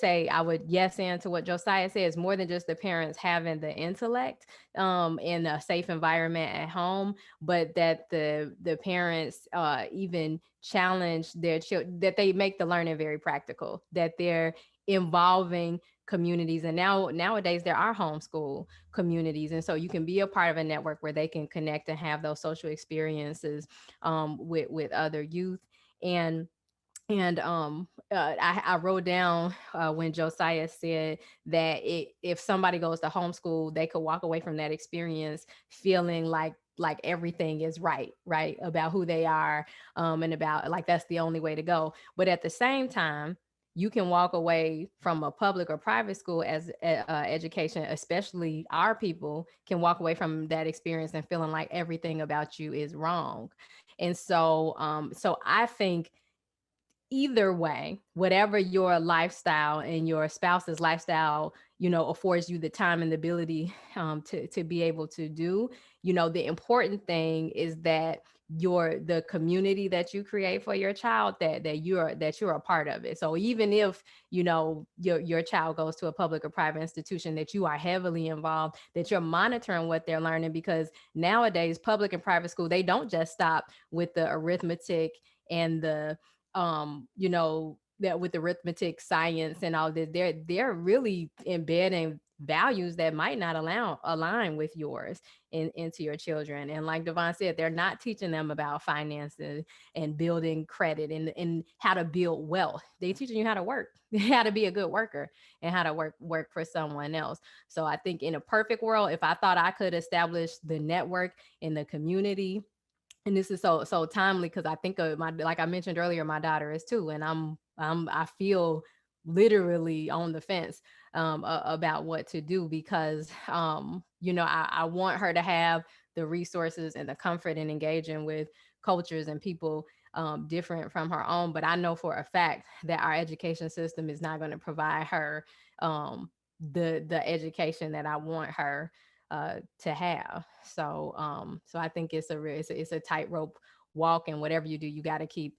yes and to what Josiah said, it's more than just the parents having the intellect in a safe environment at home, but that the parents even challenge their children, that they make the learning very practical, that they're involving communities. And nowadays there are homeschool communities, and so you can be a part of a network where they can connect and have those social experiences with other youth. I wrote down when Josiah said that if somebody goes to homeschool, they could walk away from that experience feeling like everything is right about who they are, and about like that's the only way to go. But at the same time, you can walk away from a public or private school as education, especially our people can walk away from that experience and feeling like everything about you is wrong. And so I think either way, whatever your lifestyle and your spouse's lifestyle, affords you the time and the ability to be able to do, the important thing is that the community that you create for your child, that you're a part of it. So even if your child goes to a public or private institution, that you are heavily involved, that you're monitoring what they're learning, because nowadays public and private school, they don't just stop with the arithmetic and the that with arithmetic, science, and all this, they're really embedding values that might not align with yours into your children. And like Devon said, they're not teaching them about finances and building credit and how to build wealth. They're teaching you how to work, how to be a good worker, and how to work for someone else. So I think in a perfect world, if I thought I could establish the network in the community, and this is so timely because I think of like I mentioned earlier, my daughter is 2, and I feel literally on the fence about what to do because I want her to have the resources and the comfort in engaging with cultures and people different from her own. But I know for a fact that our education system is not going to provide her the education that I want her to have. So I think it's a tightrope walk, and whatever you do, you got to keep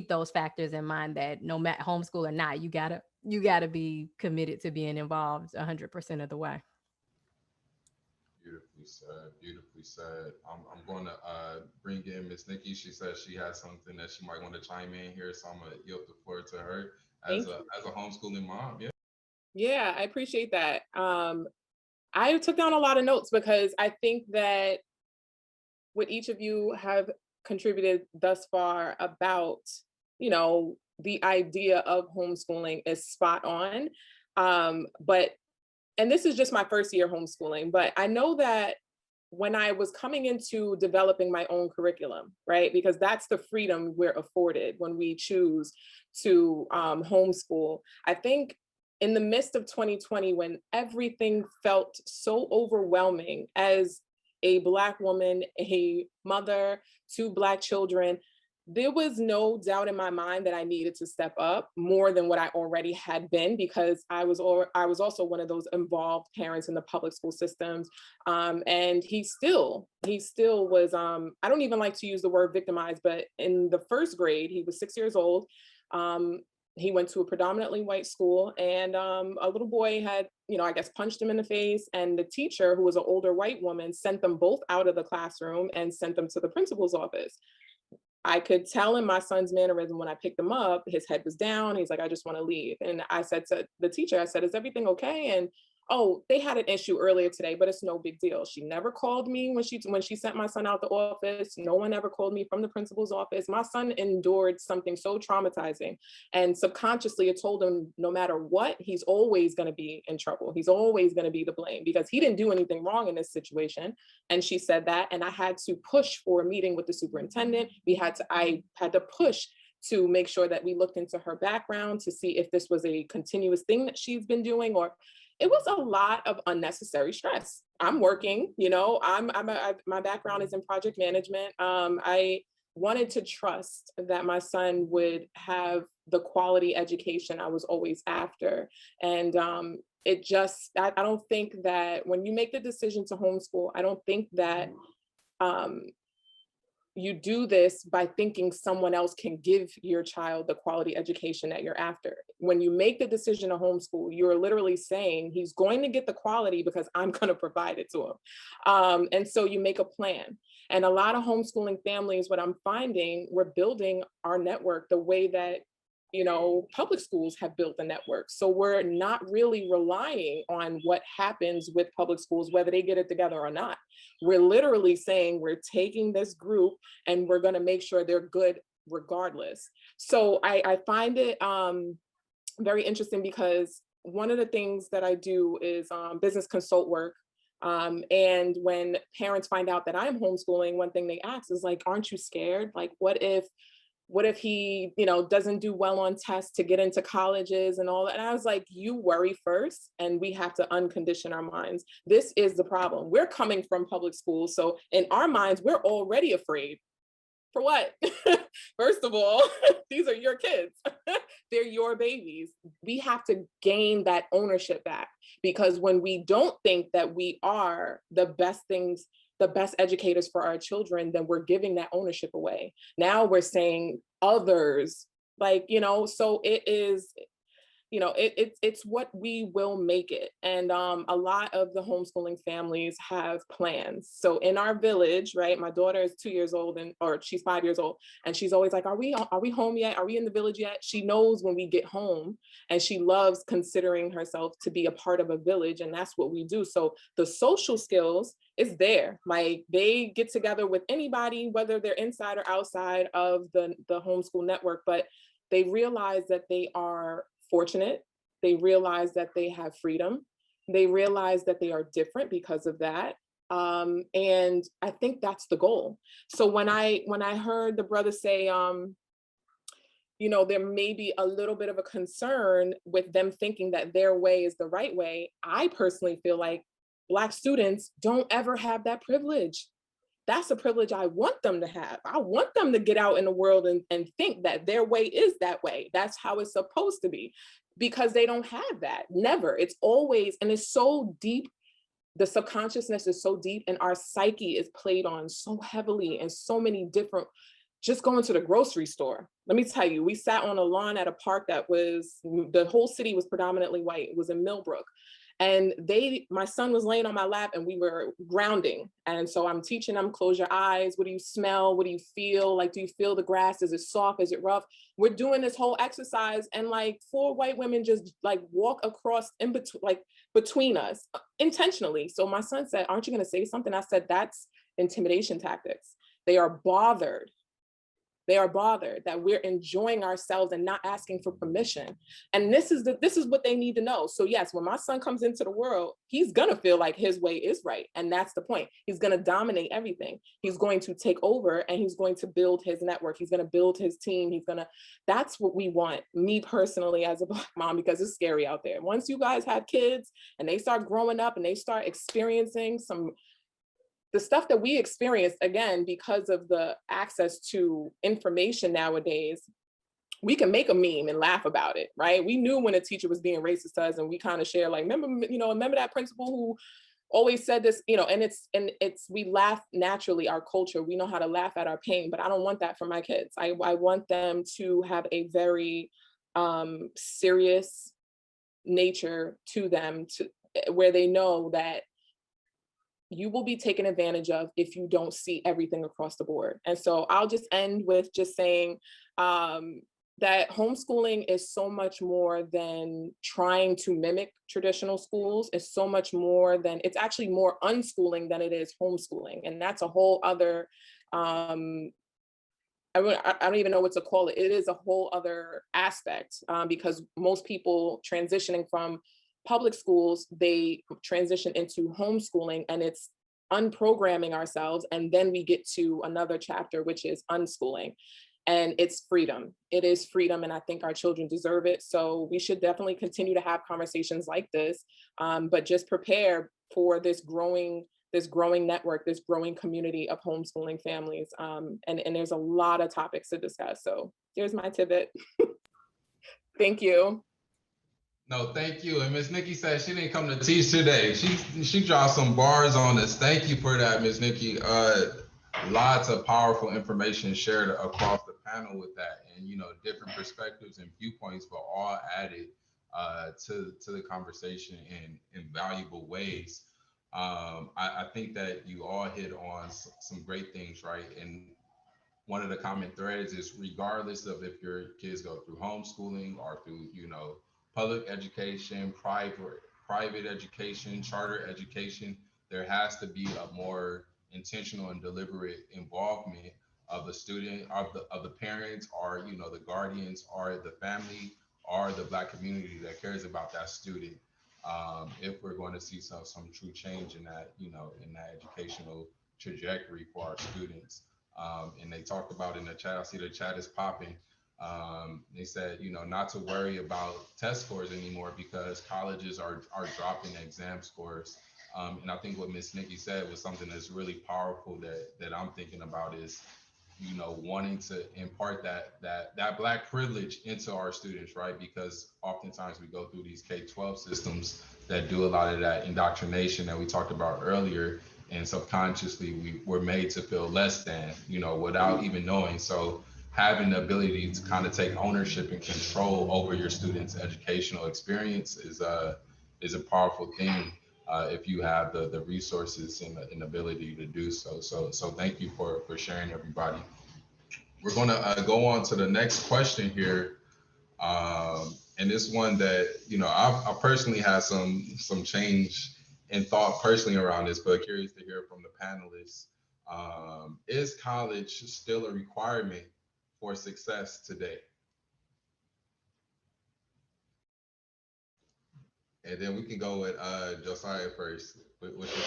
those factors in mind, that no matter homeschool or not, you gotta be committed to being involved 100% of the way. Beautifully said. Beautifully said. I'm going to bring in Miss Nikki. She says she has something that she might want to chime in here, so I'm going to yield the floor to her as a homeschooling mom. Yeah. Yeah, I appreciate that. I took down a lot of notes because I think that what each of you have contributed thus far about, the idea of homeschooling is spot on. And this is just my first year homeschooling, but I know that when I was coming into developing my own curriculum, right? Because that's the freedom we're afforded when we choose to homeschool. I think in the midst of 2020, when everything felt so overwhelming as a Black woman, a mother, 2 Black children, there was no doubt in my mind that I needed to step up more than what I already had been, because I was also one of those involved parents in the public school systems. And he still was, I don't even like to use the word victimized, but in the 1st grade, he was 6 years old. He went to a predominantly white school, and a little boy had, I guess, punched him in the face. And the teacher, who was an older white woman, sent them both out of the classroom and sent them to the principal's office. I could tell in my son's mannerism when I picked him up, his head was down. He's like, I just want to leave. And I said to the teacher, I said, is everything okay? And, oh, they had an issue earlier today, but it's no big deal. She never called me when she sent my son out the office. No one ever called me from the principal's office. My son endured something so traumatizing, and subconsciously it told him no matter what, he's always going to be in trouble. He's always going to be the blame because he didn't do anything wrong in this situation. And she said that, and I had to push for a meeting with the superintendent. I had to push to make sure that we looked into her background to see if this was a continuous thing that she's been doing, or it was a lot of unnecessary stress. I'm working, my background is in project management. I wanted to trust that my son would have the quality education I was always after. And I don't think that when you make the decision to homeschool, I don't think that you do this by thinking someone else can give your child the quality education that you're after. When you make the decision to homeschool, you're literally saying he's going to get the quality because I'm going to provide it to him. And so you make a plan. And a lot of homeschooling families, what I'm finding, we're building our network the way that public schools have built the network. So we're not really relying on what happens with public schools, whether they get it together or not. We're literally saying we're taking this group and we're going to make sure they're good regardless. So I find it very interesting because one of the things that I do is business consult work. And when parents find out that I'm homeschooling, one thing they ask is like, aren't you scared? Like, what if he, doesn't do well on tests to get into colleges and all that? And I was like, you worry first, and we have to uncondition our minds. This is the problem. We're coming from public schools. So in our minds, we're already afraid. For what? First of all, these are your kids. They're your babies. We have to gain that ownership back, because when we don't think that we are the best educators for our children, then we're giving that ownership away. Now we're saying others, so it is, it's what we will make it. And a lot of the homeschooling families have plans. So in our village, right, my daughter is 2 years old, or she's 5 years old, and she's always like, are we home yet? Are we in the village yet? She knows when we get home, and she loves considering herself to be a part of a village, and that's what we do. So the social skills is there. Like, they get together with anybody, whether they're inside or outside of the homeschool network, but they realize that they are fortunate. They realize that they have freedom. They realize that they are different because of that. And I think that's the goal. So when I heard the brother say, there may be a little bit of a concern with them thinking that their way is the right way, I personally feel like Black students don't ever have that privilege. That's a privilege I want them to have. I want them to get out in the world and think that their way is that way. That's how it's supposed to be, because they don't have that. Never. It's always, and it's so deep. The subconsciousness is so deep, and our psyche is played on so heavily in so many different, just going to the grocery store. Let me tell you, we sat on a lawn at a park that was, the whole city was predominantly white. It was in Millbrook. And my son was laying on my lap, and we were grounding. And so I'm teaching them, close your eyes. What do you smell? What do you feel? Like, do you feel the grass? Is it soft? Is it rough? We're doing this whole exercise, and like 4 white women just like walk across between us intentionally. So my son said, aren't you going to say something? I said, that's intimidation tactics. They are bothered. They are bothered that we're enjoying ourselves and not asking for permission. And this is what they need to know. So yes, when my son comes into the world, he's gonna feel like his way is right. And that's the point. He's gonna dominate everything. He's going to take over, and he's going to build his network. He's gonna build his team. That's what we want, me personally as a Black mom, because it's scary out there. Once you guys have kids and they start growing up and they start experiencing the stuff that we experience, again, because of the access to information nowadays, we can make a meme and laugh about it, right? We knew when a teacher was being racist to us, and we kind of share like, remember that principal who always said this, and we laugh naturally, our culture, we know how to laugh at our pain, but I don't want that for my kids. I want them to have a very serious nature to them, where they know that you will be taken advantage of if you don't see everything across the board. And so I'll just end with just saying that homeschooling is so much more than trying to mimic traditional schools. It's so much more than, it's actually more unschooling than it is homeschooling. And that's a whole other, I don't even know what to call it. It is a whole other aspect, because most people transitioning from public schools, they transition into homeschooling, and it's unprogramming ourselves. And then we get to another chapter, which is unschooling. And it's freedom. It is freedom. And I think our children deserve it. So we should definitely continue to have conversations like this, but just prepare for this growing network, this growing community of homeschooling families. And there's a lot of topics to discuss. So here's my tidbit. Thank you. No, thank you. And Miss Nikki said she didn't come to teach today. She dropped some bars on us. Thank you for that, Miss Nikki. Lots of powerful information shared across the panel with that, and different perspectives and viewpoints, but all added to the conversation in valuable ways. I think that you all hit on some great things, right? And one of the common threads is, regardless of if your kids go through homeschooling or through public education, private education, charter education, there has to be a more intentional and deliberate involvement of the student, of the parents, or the guardians, or the family, or the Black community that cares about that student. If we're going to see some true change in that, in that educational trajectory for our students. And they talked about in the chat, I see the chat is popping. They said, not to worry about test scores anymore, because colleges are dropping exam scores. And I think what Miss Nikki said was something that's really powerful that I'm thinking about is, wanting to impart that Black privilege into our students, right? Because oftentimes we go through these K-12 systems that do a lot of that indoctrination that we talked about earlier, and subconsciously we're made to feel less than, without even knowing. So having the ability to kind of take ownership and control over your students' educational experience is a powerful thing if you have the resources and ability to do so. So thank you for sharing, everybody. We're going to go on to the next question here. And this one that, you know, I personally had some change in thought personally around this, but curious to hear from the panelists. Is college still a requirement for success today? And then we can go with Josiah first. What's your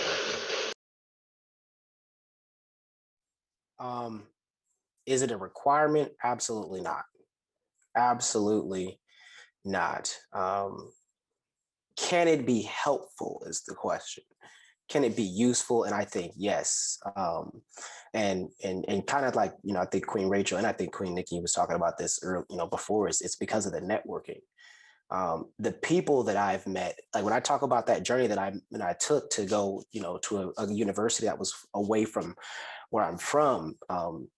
thoughts? Is it a requirement? Absolutely not. Absolutely not. Can it be helpful is the question. Can it be useful? And I think yes. And kind of like, you know, I think Queen Rachel and I think Queen Nikki was talking about this earlier, you know, before. It's because of the networking. The people that I've met, like when I talk about that journey that I took to go, you know, to a university that was away from where I'm from,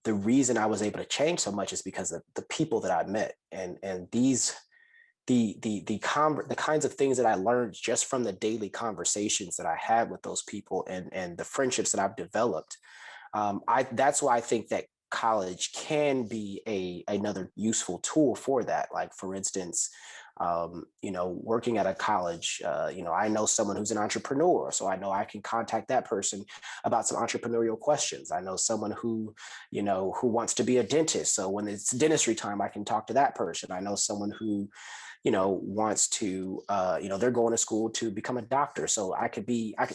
the reason I was able to change so much is because of the people that I met, and these the kinds of things that I learned just from the daily conversations that I had with those people, and the friendships that I've developed. That's why I think that college can be another useful tool for that. Like, for instance, you know, working at a college, you know, I know someone who's an entrepreneur, so I know I can contact that person about some entrepreneurial questions. I know someone who, you know, who wants to be a dentist, so when it's dentistry time, I can talk to that person. I know someone who, you know, wants to, you know, they're going to school to become a doctor, so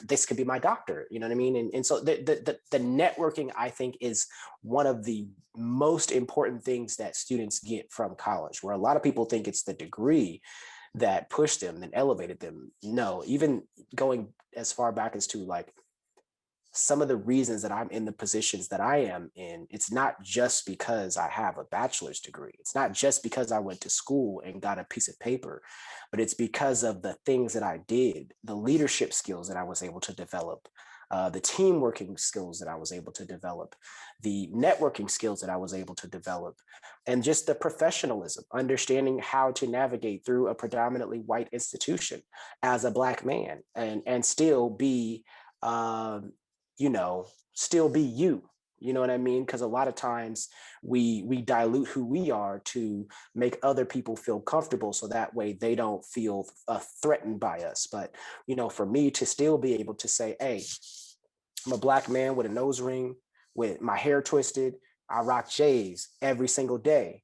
this could be my doctor, you know what I mean? And so the networking, I think, is one of the most important things that students get from college, where a lot of people think it's the degree that pushed them and elevated them. No, even going as far back as to like some of the reasons that I'm in the positions that I am in, it's not just because I have a bachelor's degree. It's not just because I went to school and got a piece of paper, but it's because of the things that I did, the leadership skills that I was able to develop, the team working skills that I was able to develop, the networking skills that I was able to develop, and just the professionalism, understanding how to navigate through a predominantly white institution as a Black man and still be, you know, still be you. You know what I mean? Because a lot of times we dilute who we are to make other people feel comfortable, so that way they don't feel threatened by us. But, you know, for me to still be able to say, hey, I'm a Black man with a nose ring, with my hair twisted, I rock J's every single day,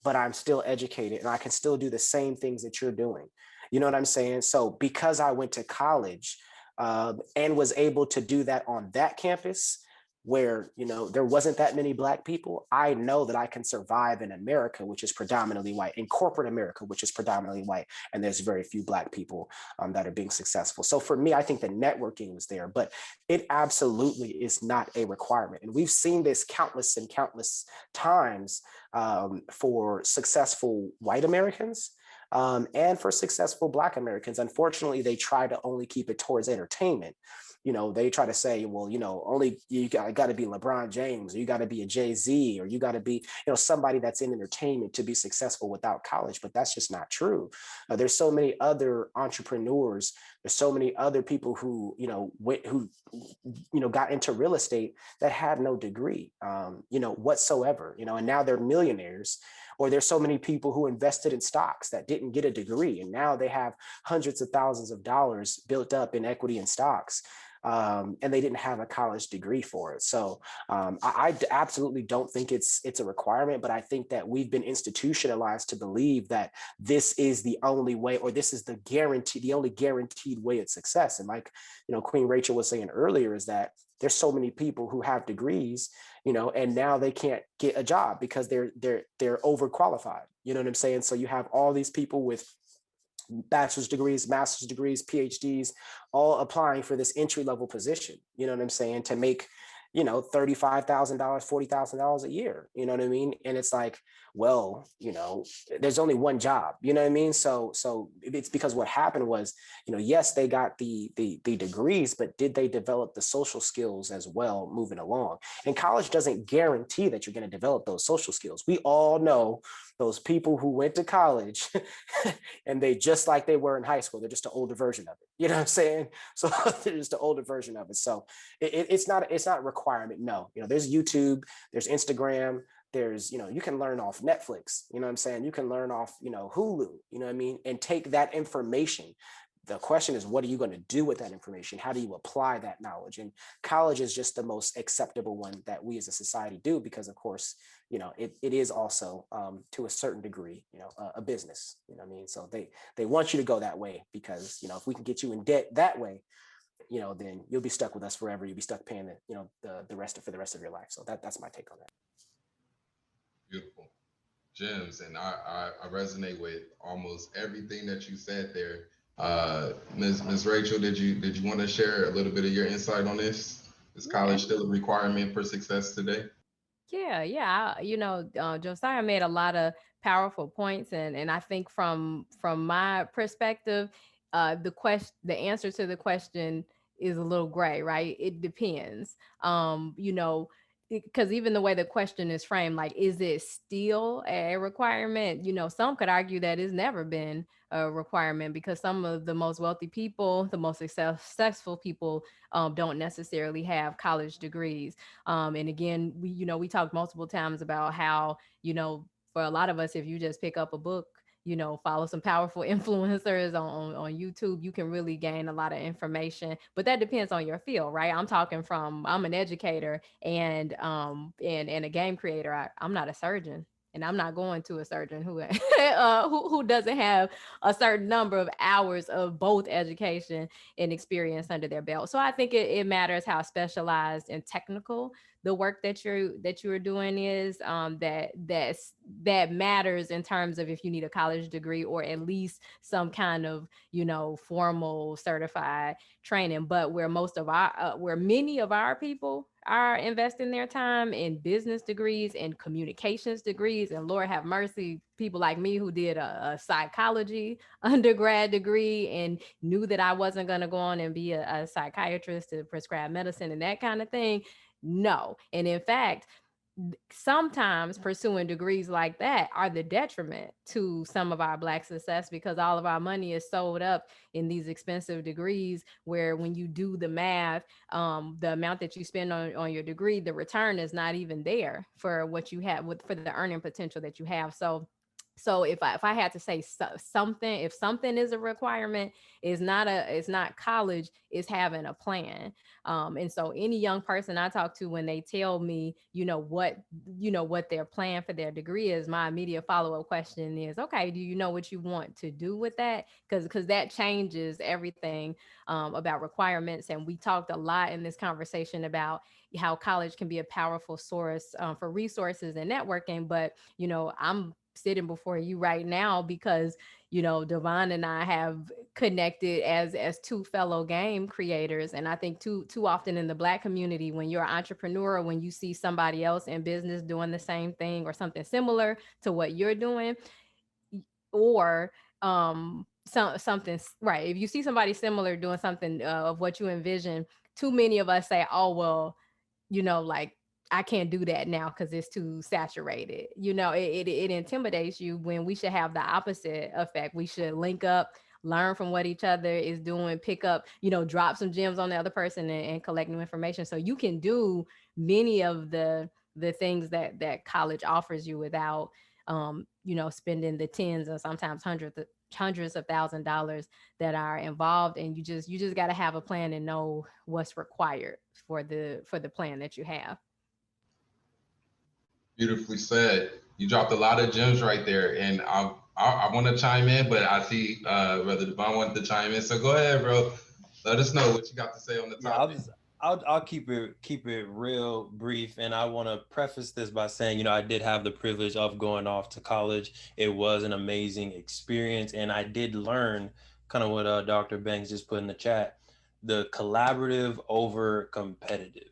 but I'm still educated and I can still do the same things that you're doing. You know what I'm saying? So because I went to college, and was able to do that on that campus where, you know, there wasn't that many Black people, I know that I can survive in America, which is predominantly white, in corporate America, which is predominantly white, and there's very few Black people that are being successful. So for me, I think the networking was there, but it absolutely is not a requirement. And we've seen this countless and countless times for successful white Americans. And for successful Black Americans. Unfortunately, they try to only keep it towards entertainment. You know, they try to say, well, you know, only you got to be LeBron James, or you got to be a Jay-Z, or you got to be, you know, somebody that's in entertainment to be successful without college. But that's just not true. There's so many other entrepreneurs. There's so many other people who, you know, got into real estate that had no degree, you know, whatsoever, you know, and now they're millionaires. Or there's so many people who invested in stocks that didn't get a degree, and now they have hundreds of thousands of dollars built up in equity and stocks, and they didn't have a college degree for it. So I absolutely don't think it's a requirement, but I think that we've been institutionalized to believe that this is the only way, or this is the only guaranteed way of success. And like, you know, Queen Rachel was saying earlier, is that there's so many people who have degrees, you know, and now they can't get a job because they're overqualified. You know what I'm saying? So you have all these people with bachelor's degrees, master's degrees, PhDs, all applying for this entry level position. You know what I'm saying? To make, you know, $35,000, $40,000 a year. You know what I mean? And it's like, well, you know, there's only one job, you know what I mean? So it's because what happened was, you know, yes, they got the degrees, but did they develop the social skills as well moving along? And college doesn't guarantee that you're going to develop those social skills. We all know those people who went to college and they just like they were in high school, they're just an older version of it. You know what I'm saying? So they're just an older version of it. So it's not a requirement. No, you know, there's YouTube, there's Instagram, there's, you know, you can learn off Netflix, you know what I'm saying? You can learn off, you know, Hulu, you know what I mean? And take that information. The question is, what are you going to do with that information? How do you apply that knowledge? And college is just the most acceptable one that we as a society do, because of course, you know, it is also to a certain degree, you know, a business, you know what I mean? So they want you to go that way because, you know, if we can get you in debt that way, you know, then you'll be stuck with us forever. You'll be stuck paying the, you know, the rest of, for the rest of your life. So that's my take on that. Beautiful gems, and I resonate with almost everything that you said there. Ms. Rachel, did you want to share a little bit of your insight on this? Is college still a requirement for success today? Yeah. You know, Josiah made a lot of powerful points, and I think from my perspective, the answer to the question is a little gray, right? It depends. You know, because even the way the question is framed, like, is it still a requirement? You know, some could argue that it's never been a requirement because some of the most wealthy people, the most successful people, don't necessarily have college degrees. And again, we talked multiple times about how, you know, for a lot of us, if you just pick up a book, you know, follow some powerful influencers on YouTube, you can really gain a lot of information. But that depends on your field, right? I'm an educator and a game creator. I'm not a surgeon. And I'm not going to a surgeon who who doesn't have a certain number of hours of both education and experience under their belt. So I think it matters how specialized and technical the work that you're doing is, that matters in terms of if you need a college degree or at least some kind of, you know, formal certified training. But where many of our people are investing their time in business degrees and communications degrees, and Lord have mercy, people like me who did a psychology undergrad degree and knew that I wasn't going to go on and be a psychiatrist to prescribe medicine and that kind of thing. No. And in fact, sometimes pursuing degrees like that are the detriment to some of our Black success, because all of our money is sold up in these expensive degrees where when you do the math, the amount that you spend on your degree, the return is not even there for what you have for the earning potential that you have. So if I had to say something, if something is a requirement, it's not college, it's having a plan. And so any young person I talk to, when they tell me, what their plan for their degree is, my immediate follow-up question is, okay, do you know what you want to do with that? Because that changes everything about requirements. And we talked a lot in this conversation about how college can be a powerful source for resources and networking. But, you know, I'm sitting before you right now because, you know, Devon and I have connected as two fellow game creators. And I think too often in the Black community, when you're an entrepreneur, when you see somebody else in business doing the same thing or something similar to what you're doing, or something, right, if you see somebody similar doing something of what you envision, too many of us say, oh, well, you know, like, I can't do that now because it's too saturated. You know, it intimidates you, when we should have the opposite effect. We should link up, learn from what each other is doing, pick up, you know, drop some gems on the other person and collect new information. So you can do many of the things that college offers you without, you know, spending the tens and sometimes hundreds of $1,000s that are involved. And you just got to have a plan and know what's required for the plan that you have. Beautifully said. You dropped a lot of gems right there, and I want to chime in, but I see Brother Devon wanted to chime in. So go ahead, bro. Let us know what you got to say on the topic. I'll keep it real brief, and I want to preface this by saying, you know, I did have the privilege of going off to college. It was an amazing experience, and I did learn kind of what Dr. Banks just put in the chat, the collaborative over competitive.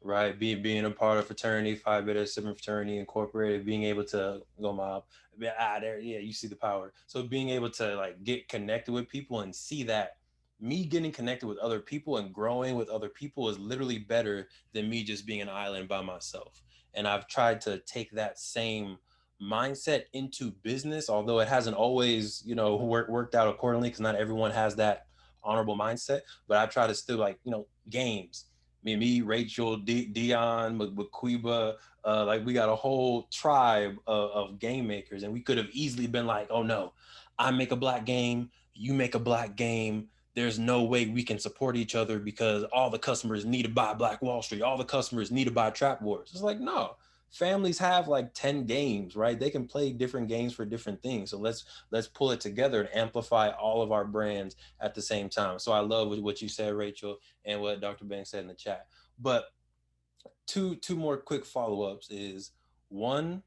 right? Being a part of fraternity, Phi Beta Sigma fraternity incorporated, being able to go mob, there, yeah, you see the power. So being able to like get connected with people and see that me getting connected with other people and growing with other people is literally better than me just being an island by myself. And I've tried to take that same mindset into business, although it hasn't always, worked out accordingly because not everyone has that honorable mindset. But I try to still like, games me, Rachel, Dion, Maquiba, like we got a whole tribe of game makers, and we could have easily been like, oh no, I make a black game, you make a black game. There's no way we can support each other because all the customers need to buy Black Wall Street, all the customers need to buy Trap Wars. It's like no, families have like 10 games, right? They can play different games for different things. So let's pull it together and amplify all of our brands at the same time. So I love what you said, Rachel, and what Dr. Banks said in the chat. But two more quick follow-ups is one,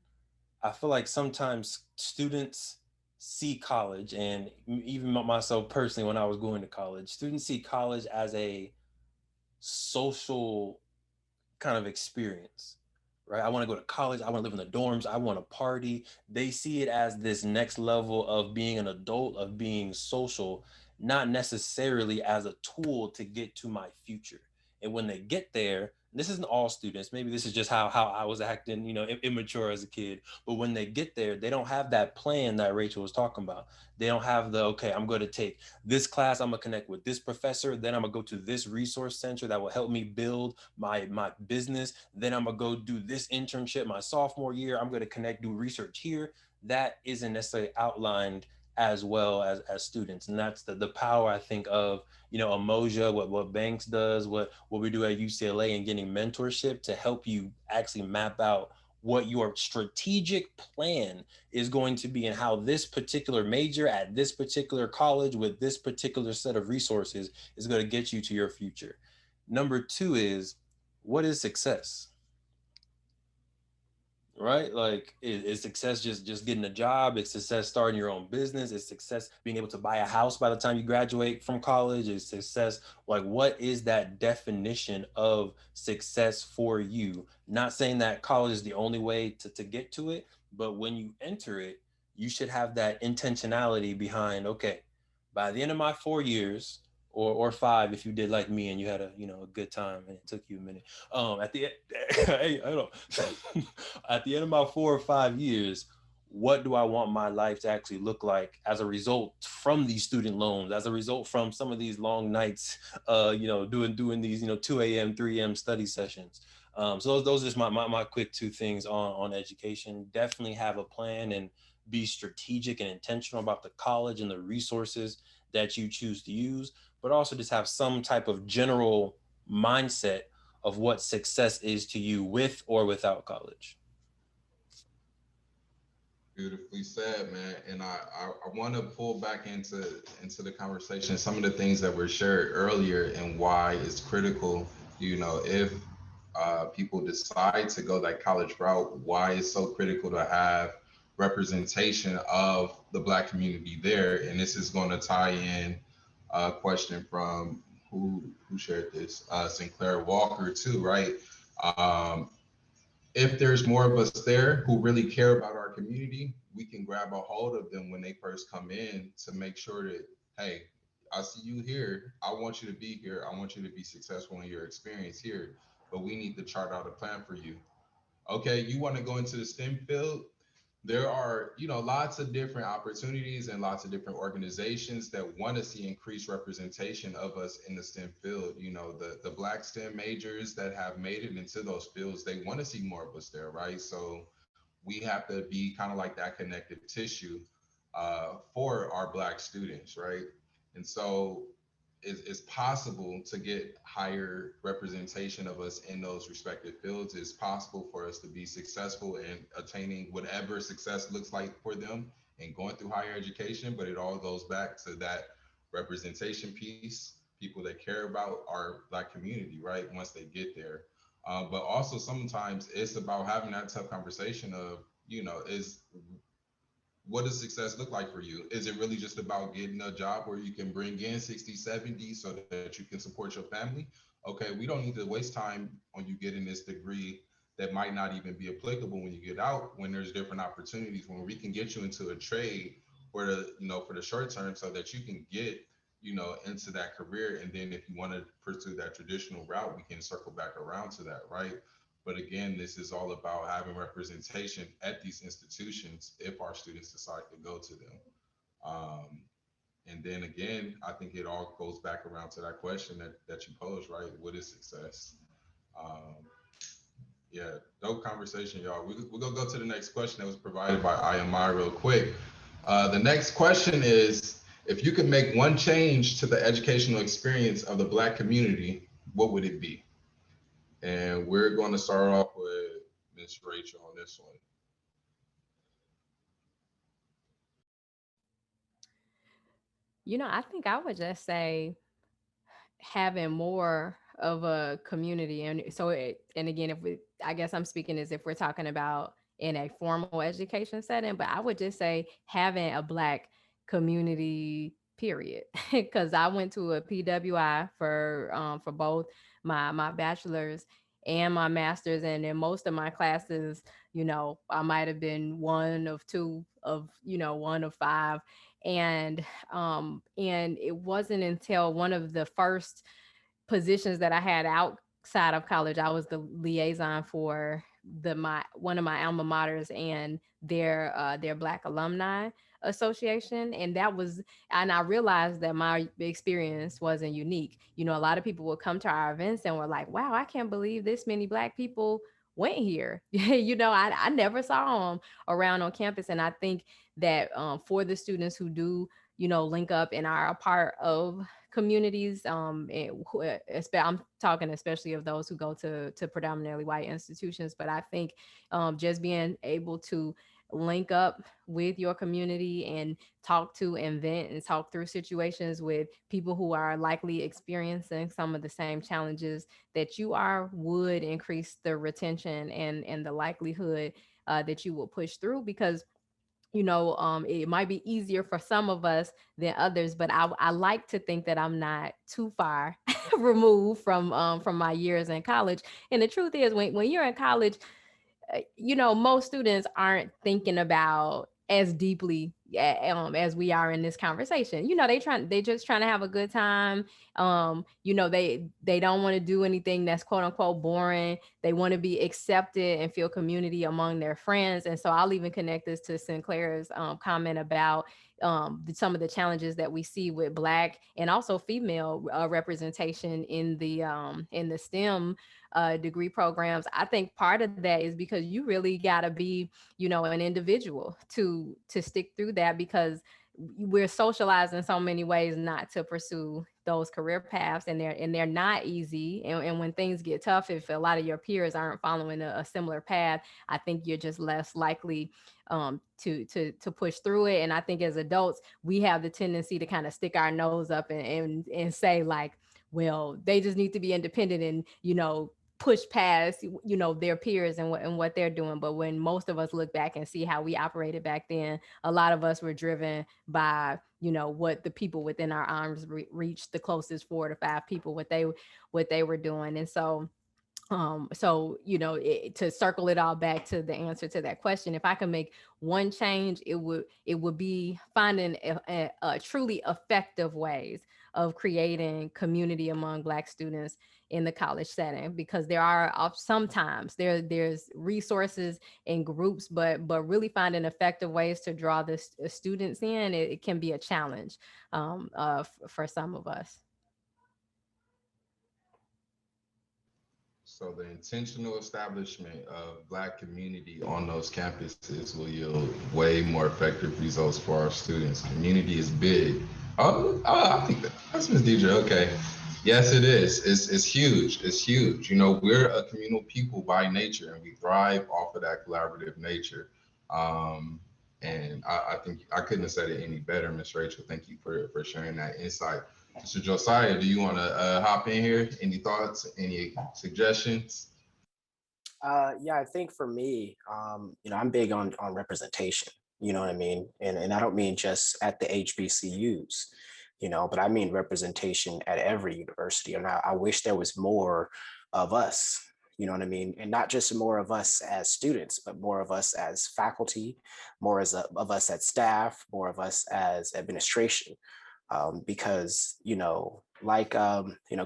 I feel like sometimes students see college, and even myself personally when I was going to college, students see college as a social kind of experience, right? I want to go to college. I want to live in the dorms. I want to party. They see it as this next level of being an adult, of being social, not necessarily as a tool to get to my future. And when they get there, this isn't all students. Maybe this is just how I was acting, immature as a kid. But when they get there, they don't have that plan that Rachel was talking about. They don't have the, okay, I'm going to take this class, I'm gonna connect with this professor, then I'm gonna go to this resource center that will help me build my business, then I'm gonna go do this internship my sophomore year, I'm gonna connect, do research here. That isn't necessarily outlined as well as students, and that's the power, I think, of Emoja, what Banks does, what we do at UCLA, and getting mentorship to help you actually map out what your strategic plan is going to be and how this particular major at this particular college with this particular set of resources is going to get you to your future. Number two is, what is success? Right? Like, is success just getting a job? Is success starting your own business? Is success being able to buy a house by the time you graduate from college? Is success, like, what is that definition of success for you? Not saying that college is the only way to get to it, but when you enter it, you should have that intentionality behind, okay, by the end of my 4 years, or five if you did like me and you had a good time and it took you a minute, at the hey, I don't at the end of my 4 or 5 years, what do I want my life to actually look like as a result from these student loans, as a result from some of these long nights, doing these 2 a.m., 3 a.m. study sessions. So those are just my quick two things on education. Definitely have a plan and be strategic and intentional about the college and the resources that you choose to use, but also just have some type of general mindset of what success is to you with or without college. Beautifully said, man. And I want to pull back into the conversation some of the things that were shared earlier and why it's critical. If people decide to go that college route, why it's so critical to have representation of the Black community there. And this is going to tie in a question from who shared this, Sinclair Walker too, right? Um, if there's more of us there who really care about our community, we can grab a hold of them when they first come in to make sure that, hey, I see you here. I want you to be here. I want you to be successful in your experience here. But we need to chart out a plan for you. Okay, you want to go into the STEM field? There are, lots of different opportunities and lots of different organizations that want to see increased representation of us in the STEM field. The Black STEM majors that have made it into those fields, they want to see more of us there, right? So we have to be kind of like that connective tissue for our Black students, right? And so it's possible to get higher representation of us in those respective fields. It's possible for us to be successful in attaining whatever success looks like for them and going through higher education, but it all goes back to that representation piece, people that care about our Black community, right? Once they get there. But also sometimes it's about having that tough conversation of, is what does success look like for you? Is it really just about getting a job where you can bring in 60, 70 so that you can support your family? okay, we don't need to waste time on you getting this degree that might not even be applicable when you get out, when there's different opportunities, when we can get you into a trade for the, for the short term so that you can get, into that career. And then if you want to pursue that traditional route, we can circle back around to that, right? But again, this is all about having representation at these institutions if our students decide to go to them. Um, and then again, I think it all goes back around to that question that you posed, right? What is success? Um, yeah, dope conversation, y'all. We're gonna go to the next question that was provided by IMI real quick. The next question is, if you could make one change to the educational experience of the Black community, what would it be? And we're going to start off with Miss Rachel on this one. I think I would just say having more of a community. And so and again, I guess I'm speaking as if we're talking about in a formal education setting, but I would just say having a Black community, period. Because I went to a PWI for both my bachelor's and my master's, and in most of my classes, I might have been one of two of, one of five. And it wasn't until one of the first positions that I had outside of college, I was the liaison for one of my alma maters and their Black alumni association. And I realized that my experience wasn't unique. A lot of people would come to our events and were like, wow, I can't believe this many Black people went here. I never saw them around on campus. And I think that for the students who do, link up and are a part of communities, I'm talking especially of those who go to predominantly white institutions, but I think just being able to link up with your community and talk to and vent and talk through situations with people who are likely experiencing some of the same challenges that you are would increase the retention and the likelihood that you will push through. Because it might be easier for some of us than others, but I like to think that I'm not too far removed from my years in college. And the truth is, when you're in college, most students aren't thinking about as deeply as we are in this conversation. They just trying to have a good time. They don't want to do anything that's quote unquote boring. They want to be accepted and feel community among their friends. And so I'll even connect this to Sinclair's comment about some of the challenges that we see with Black and also female representation in the STEM degree programs. I think part of that is because you really got to be, an individual to stick through that, because we're socialized in so many ways not to pursue those career paths, and they're not easy. And when things get tough, if a lot of your peers aren't following a similar path, I think you're just less likely to push through it. And I think as adults, we have the tendency to kind of stick our nose up and say like, well, they just need to be independent and, push past, their peers and what they're doing. But when most of us look back and see how we operated back then, a lot of us were driven by, what the people within our arms reached, the closest 4 to 5 people, what they were doing. And so to circle it all back to the answer to that question, if I could make one change, it would be finding a truly effective ways of creating community among Black students in the college setting, because there are sometimes there's resources and groups, but really finding effective ways to draw the students in, it can be a challenge for some of us. So the intentional establishment of Black community on those campuses will yield way more effective results for our students. Community is big. I think that's Ms. Deidre. Okay. Yes, it is. It's huge. It's huge. We're a communal people by nature, and we thrive off of that collaborative nature. And I think I couldn't have said it any better, Miss Rachel. Thank you for sharing that insight. Mr. Josiah, do you want to hop in here? Any thoughts? Any suggestions? Yeah, I think for me, I'm big on representation. You know what I mean? And I don't mean just at the HBCUs. but I mean representation at every university. And I wish there was more of us, you know what I mean? And not just more of us as students, but more of us as faculty, more of us as staff, more of us as administration. Because,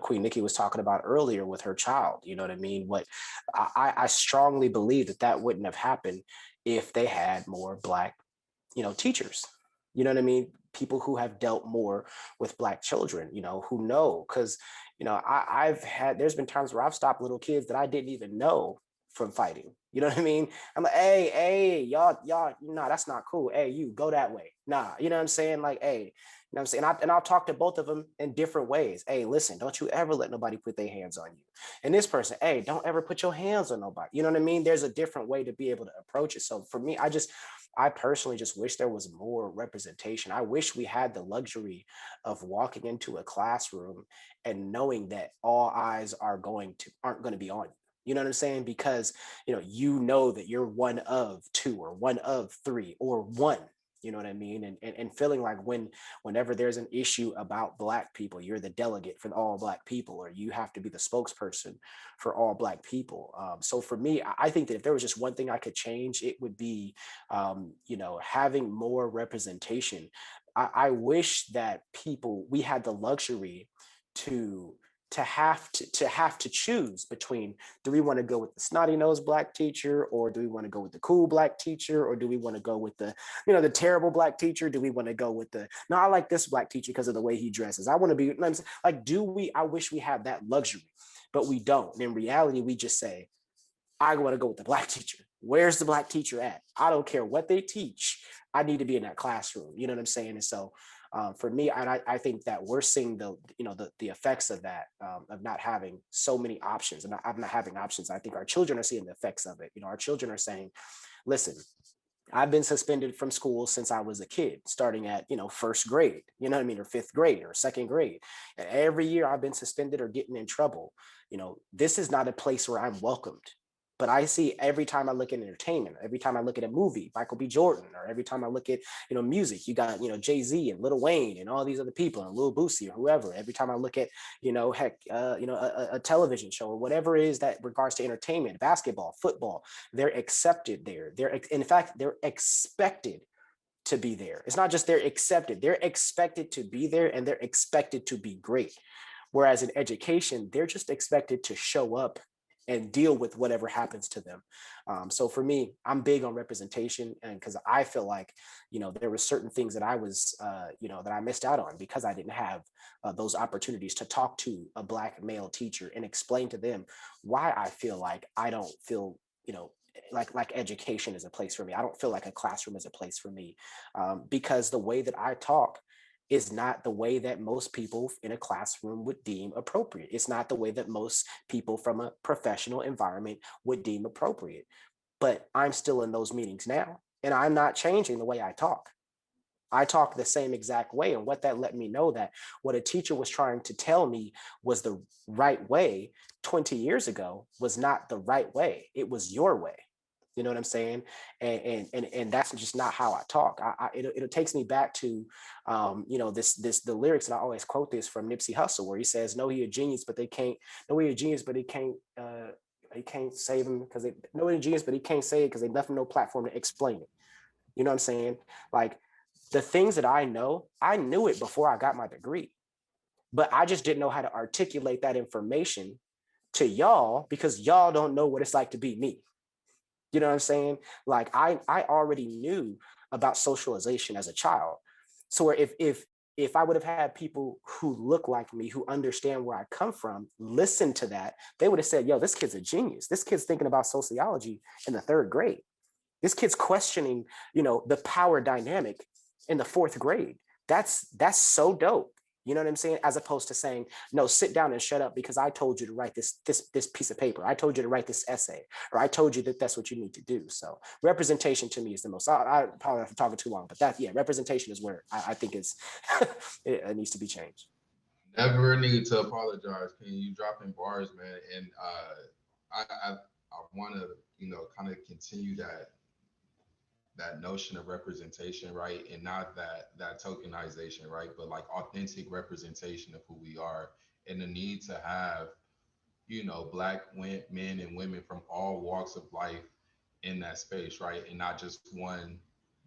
Queen Nikki was talking about earlier with her child, you know what I mean? What I strongly believe that wouldn't have happened if they had more Black, teachers, you know what I mean? People who have dealt more with Black children, who know, because, there's been times where I've stopped little kids that I didn't even know from fighting. You know what I mean? I'm like, hey, y'all, nah, that's not cool. Hey, you go that way. Nah, you know what I'm saying? Like, hey, you know what I'm saying? And I'll talk to both of them in different ways. Hey, listen, don't you ever let nobody put their hands on you. And this person, hey, don't ever put your hands on nobody. You know what I mean? There's a different way to be able to approach it. So for me, I personally just wish there was more representation. I wish we had the luxury of walking into a classroom and knowing that all eyes aren't going to be on you. You know what I'm saying? Because, that you're one of two or one of three or one, you know what I mean? And feeling like whenever there's an issue about Black people, you're the delegate for all Black people, or you have to be the spokesperson for all Black people. So for me, I think that if there was just one thing I could change, it would be, having more representation. I wish that we had the luxury to have to choose between, do we want to go with the snotty nosed Black teacher, or do we want to go with the cool Black teacher, or do we want to go with the the terrible Black teacher? Do we want to go with no, I like this Black teacher because of the way he dresses. I want to be like, I wish we had that luxury, but we don't. And in reality, we just say, I want to go with the Black teacher. Where's the Black teacher at? I don't care what they teach. I need to be in that classroom. You know what I'm saying? And so for me, I think that we're seeing the effects of that, of not having so many options and not having options. I think our children are seeing the effects of it. Our children are saying, listen, I've been suspended from school since I was a kid, starting at, first grade, you know what I mean, or fifth grade or second grade. And every year I've been suspended or getting in trouble. This is not a place where I'm welcomed. But I see every time I look at entertainment, every time I look at a movie, Michael B. Jordan, or every time I look at, music, you got, Jay-Z and Lil Wayne and all these other people and Lil Boosie or whoever. Every time I look at, a television show or whatever it is that regards to entertainment, basketball, football, they're accepted there. In fact, they're expected to be there. It's not just they're accepted, they're expected to be there, and they're expected to be great. Whereas in education, they're just expected to show up and deal with whatever happens to them. So for me, I'm big on representation, and because I feel like, there were certain things that I was, that I missed out on because I didn't have those opportunities to talk to a Black male teacher and explain to them why I feel like I don't feel, like education is a place for me. I don't feel like a classroom is a place for me, because the way that I talk is not the way that most people in a classroom would deem appropriate. It's not the way that most people from a professional environment would deem appropriate. But I'm still in those meetings now, and I'm not changing the way I talk. I talk the same exact way. And what that let me know that what a teacher was trying to tell me was the right way 20 years ago was not the right way. It was your way. You know what I'm saying? And that's just not how I talk. It takes me back to, the lyrics, and I always quote this from Nipsey Hussle, where he says, "Know he a genius, but they can't. Know he a genius, but he can't save him because they know he a genius, but he can't say it because they left him no platform to explain it." You know what I'm saying? Like the things that I know, I knew it before I got my degree, but I just didn't know how to articulate that information to y'all because y'all don't know what it's like to be me. You know what I'm saying? Like I already knew about socialization as a child. So if I would have had people who look like me, who understand where I come from, listen to that, they would have said, yo, this kid's a genius. This kid's thinking about sociology in the third grade. This kid's questioning, the power dynamic in the fourth grade. That's so dope. You know what I'm saying? As opposed to saying, no, sit down and shut up because I told you to write this piece of paper. I told you to write this essay, or I told you that that's what you need to do. So representation to me is the most, I probably have to talk too long, but representation is where I think it needs to be changed. Never need to apologize. Can you dropping bars, man? And I want to, kind of continue that notion of representation, right? And not that tokenization, right? But like authentic representation of who we are, and the need to have, black men and women from all walks of life in that space, right? And not just one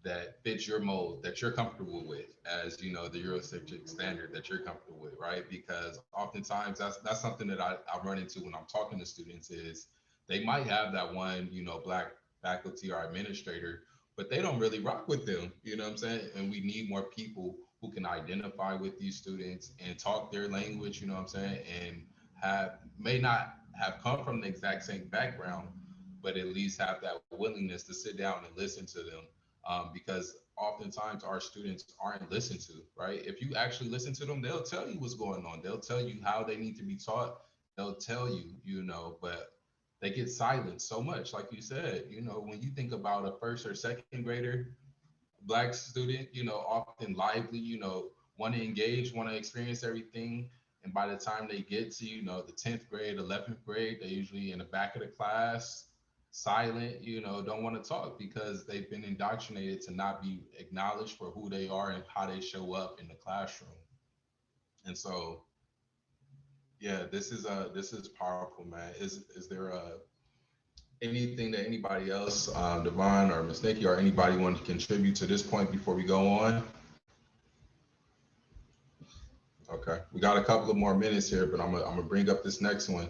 that fits your mold that you're comfortable with, as the Eurocentric standard that you're comfortable with, right? Because oftentimes that's something that I run into when I'm talking to students is they might have that one, black faculty or administrator, but they don't really rock with them, you know what I'm saying? And we need more people who can identify with these students and talk their language, you know what I'm saying? And have may not have come from the exact same background, but at least have that willingness to sit down and listen to them. Because oftentimes our students aren't listened to, right? If you actually listen to them, they'll tell you what's going on. They'll tell you how they need to be taught. They'll tell you, but they get silenced so much. Like you said, when you think about a first or second grader, black student, often lively, want to engage, want to experience everything. And by the time they get to, the 10th grade, 11th grade, they usually in the back of the class, silent, don't want to talk because they've been indoctrinated to not be acknowledged for who they are and how they show up in the classroom. And so, yeah, this is powerful, man. Is there anything that anybody else, Devon or Miss Nikki or anybody want to contribute to this point before we go on? Okay, we got a couple of more minutes here, but I'm gonna bring up this next one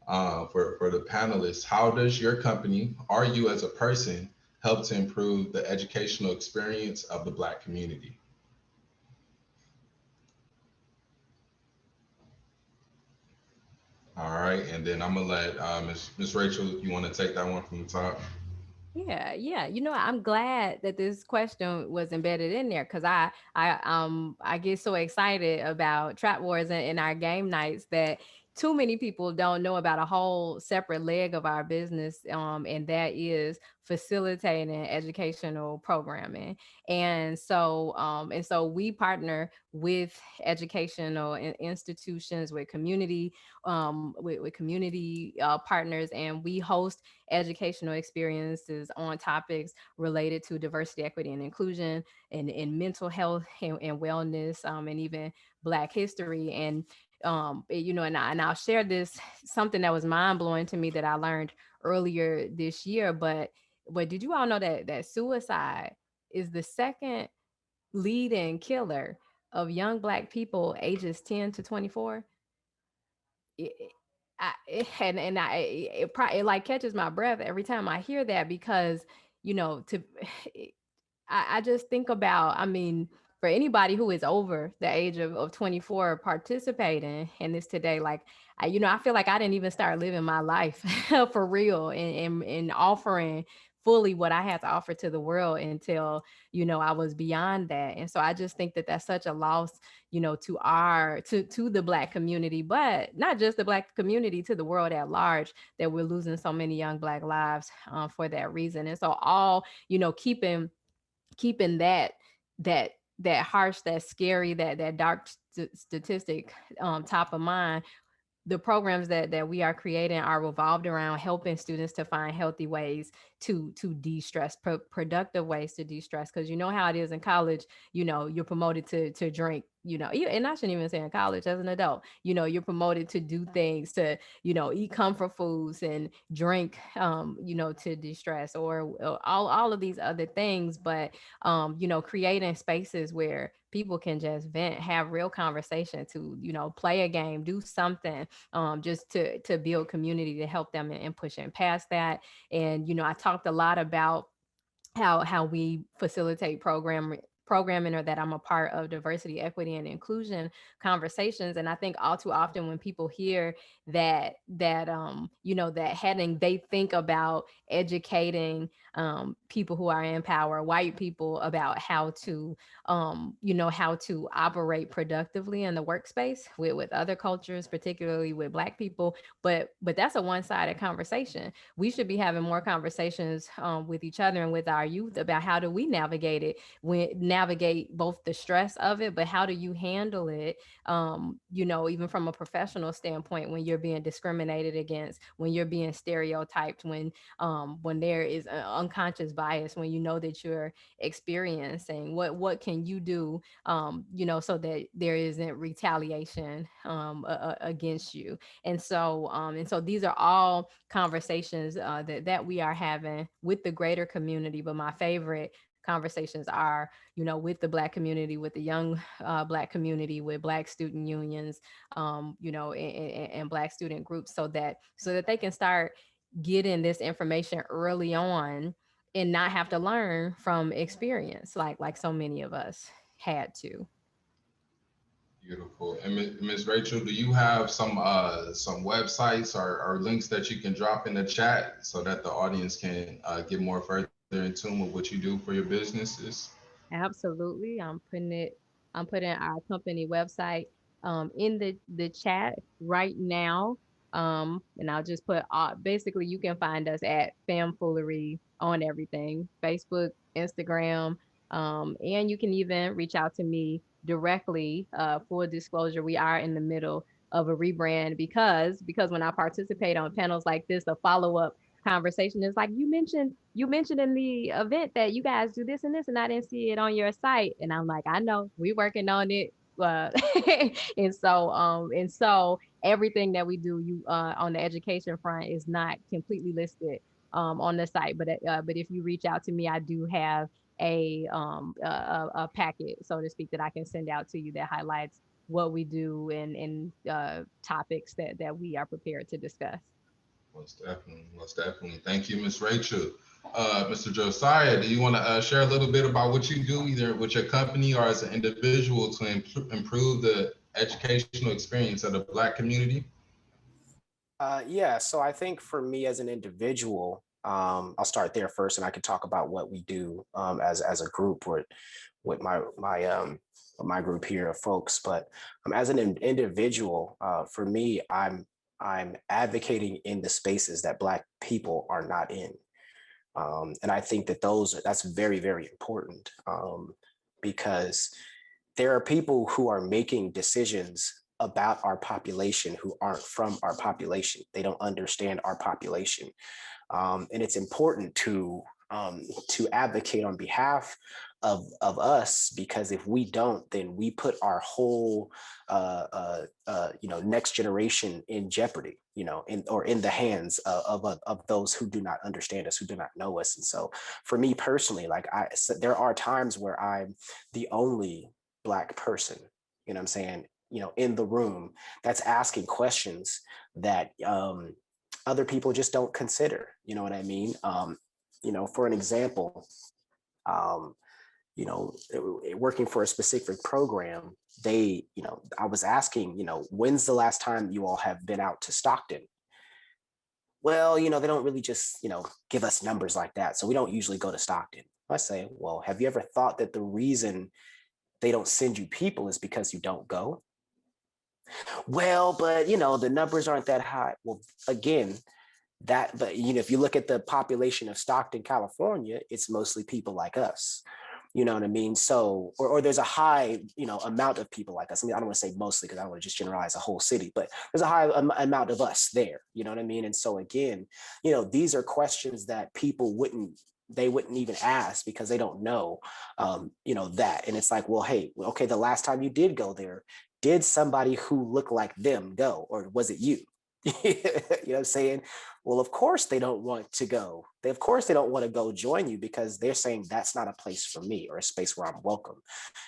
for the panelists. How does your company or you as a person help to improve the educational experience of the Black community? All right, and then I'm gonna let Miss Rachel, if you want to take that one from the top. Yeah. I'm glad that this question was embedded in there because I get so excited about trap wars and our game nights that too many people don't know about a whole separate leg of our business, and that is facilitating educational programming. And so we partner with educational institutions, with community, with community partners, and we host educational experiences on topics related to diversity, equity, and inclusion, and mental health and wellness, and even Black history. And I'll share this, something that was mind blowing to me that I learned earlier this year. But did you all know that suicide is the second leading killer of young Black people ages 10 to 24? it, it like catches my breath every time I hear that, because to I just think about, I mean, for anybody who is over the age of 24 participating in this today, like, I feel like I didn't even start living my life for real and offering fully what I had to offer to the world until, I was beyond that. And so I just think that that's such a loss, to the Black community, but not just the Black community, to the world at large, that we're losing so many young Black lives for that reason. And so all, keeping that that harsh, that scary, that dark statistic top of mind, the programs that we are creating are revolved around helping students to find healthy ways to de-stress, productive ways to de-stress. Because you know how it is in college, you're promoted to drink, and I shouldn't even say in college, as an adult, you're promoted to do things, to eat comfort foods and drink, to de-stress, or all of these other things. But creating spaces where people can just vent, have real conversation, to play a game, do something, just to build community, to help them and pushing past that. And I talked a lot about how we facilitate programming, or that I'm a part of diversity, equity, and inclusion conversations. And I think all too often when people hear that heading, they think about educating people who are in power, white people, about how to operate productively in the workspace with other cultures, particularly with Black people. But that's a one-sided conversation. We should be having more conversations with each other and with our youth about how do we navigate it, navigate both the stress of it, but how do you handle it, even from a professional standpoint, when you're being discriminated against, when you're being stereotyped, when there is unconscious bias when you know that you're experiencing. What can you do, so that there isn't retaliation against you? And so these are all conversations that we are having with the greater community. But my favorite conversations are, with the Black community, with the young Black community, with Black student unions, and Black student groups, so that they can start getting this information early on and not have to learn from experience like so many of us had to. Beautiful. And Ms. Rachel, do you have some websites or links that you can drop in the chat so that the audience can get more further in tune with what you do for your businesses? Absolutely. I'm putting our company website in the chat right now. And I'll just put basically you can find us at Foolery on everything, Facebook, Instagram, and you can even reach out to me directly. Full disclosure, we are in the middle of a rebrand because when I participate on panels like this, the follow-up conversation is like, you mentioned in the event that you guys do this and this, and I didn't see it on your site. And I'm like, I know, we're working on it. uh, and so everything that we do, on the education front, is not completely listed on the site, but if you reach out to me, I do have a packet, so to speak, that I can send out to you that highlights what we do and topics that we are prepared to discuss. Most definitely, most definitely. Thank you, Ms. Rachel. Mr. Josiah, do you want to share a little bit about what you do, either with your company or as an individual, to improve the educational experience of the Black community? Yeah, so I think for me as an individual, I'll start there first, and I can talk about what we do as a group with my group here of folks. But as an individual, for me, I'm advocating in the spaces that Black people are not in. And I think that that's very, very important, because there are people who are making decisions about our population who aren't from our population. They don't understand our population. And it's important to advocate on behalf of us, because if we don't, then we put our whole next generation in jeopardy, in the hands of those who do not understand us, who do not know us. And so for me personally, there are times where I'm the only Black person, what I'm saying, in the room, that's asking questions that other people just don't consider. You know what I mean? For an example, working for a specific program, I was asking, when's the last time you all have been out to Stockton? Well, they don't really just, give us numbers like that. So we don't usually go to Stockton. I say, well, have you ever thought that the reason they don't send you people is because you don't go? Well, but the numbers aren't that high. Well, again, but if you look at the population of Stockton, California, it's mostly people like us. You know what I mean? So, or there's a high, amount of people like us. I mean, I don't want to say mostly, because I don't want to just generalize a whole city, but there's a high amount of us there. You know what I mean? And so again, these are questions that people wouldn't even ask, because they don't know, that. And it's like, well, hey, okay, the last time you did go there, did somebody who looked like them go, or was it you? You know what I'm saying? Well, of course they don't want to go. Of course they don't want to go join you, because they're saying that's not a place for me, or a space where I'm welcome.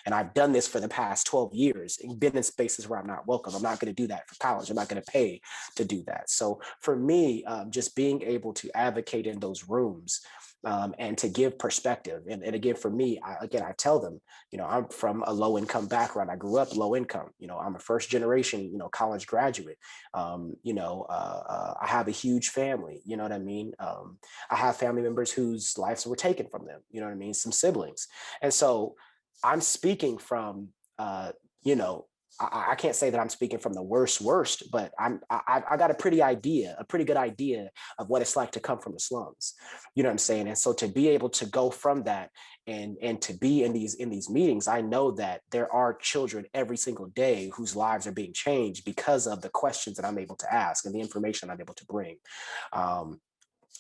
And I've done this for the past 12 years and been in spaces where I'm not welcome. I'm not going to do that for college. I'm not going to pay to do that. So for me, just being able to advocate in those rooms, and to give perspective. And again, for me, I tell them, I'm from a low income background. I grew up low income. I'm a first generation, college graduate. I have a huge family. You know what I mean? I have family members whose lives were taken from them. You know what I mean? Some siblings. And so I'm speaking from, I can't say that I'm speaking from the worst, but I got a pretty good idea of what it's like to come from the slums. You know what I'm saying? And so to be able to go from that and to be in these meetings, I know that there are children every single day whose lives are being changed because of the questions that I'm able to ask and the information I'm able to bring.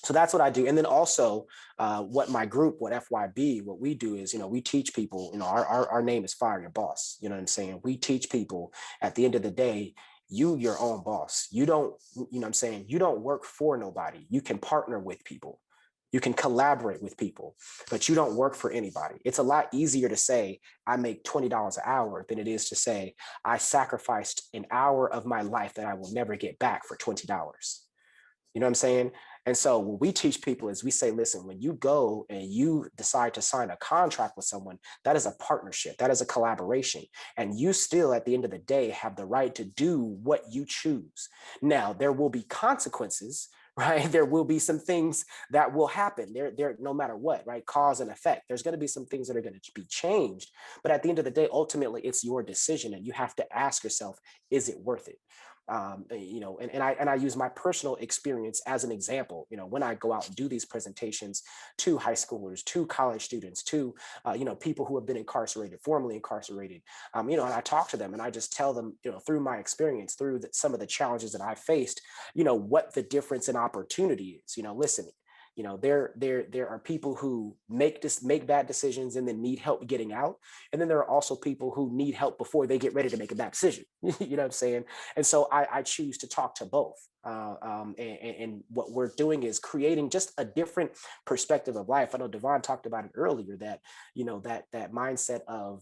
So that's what I do. And then also what my group, what FYB, what we do is, we teach people, our name is Fire Your Boss. You know what I'm saying? We teach people at the end of the day, your own boss. You don't, you don't work for nobody. You can partner with people. You can collaborate with people, but you don't work for anybody. It's a lot easier to say, I make $20 an hour than it is to say, I sacrificed an hour of my life that I will never get back for $20. You know what I'm saying? And so what we teach people is we say, listen, when you go and you decide to sign a contract with someone, that is a partnership, that is a collaboration. And you still, at the end of the day, have the right to do what you choose. Now, there will be consequences, right? There will be some things that will happen there, no matter what, right? Cause and effect. There's going to be some things that are going to be changed. But at the end of the day, ultimately, it's your decision. And you have to ask yourself, is it worth it? And I use my personal experience as an example. When I go out and do these presentations to high schoolers, to college students, to people who have been incarcerated, formerly incarcerated, and I talk to them and I just tell them, through my experience, through some of the challenges that I faced, what the difference in opportunity is. Listen, there are people who make bad decisions and then need help getting out. And then there are also people who need help before they get ready to make a bad decision. You know what I'm saying? And so I choose to talk to both. And what we're doing is creating just a different perspective of life. I know Devon talked about it earlier, that, that mindset of,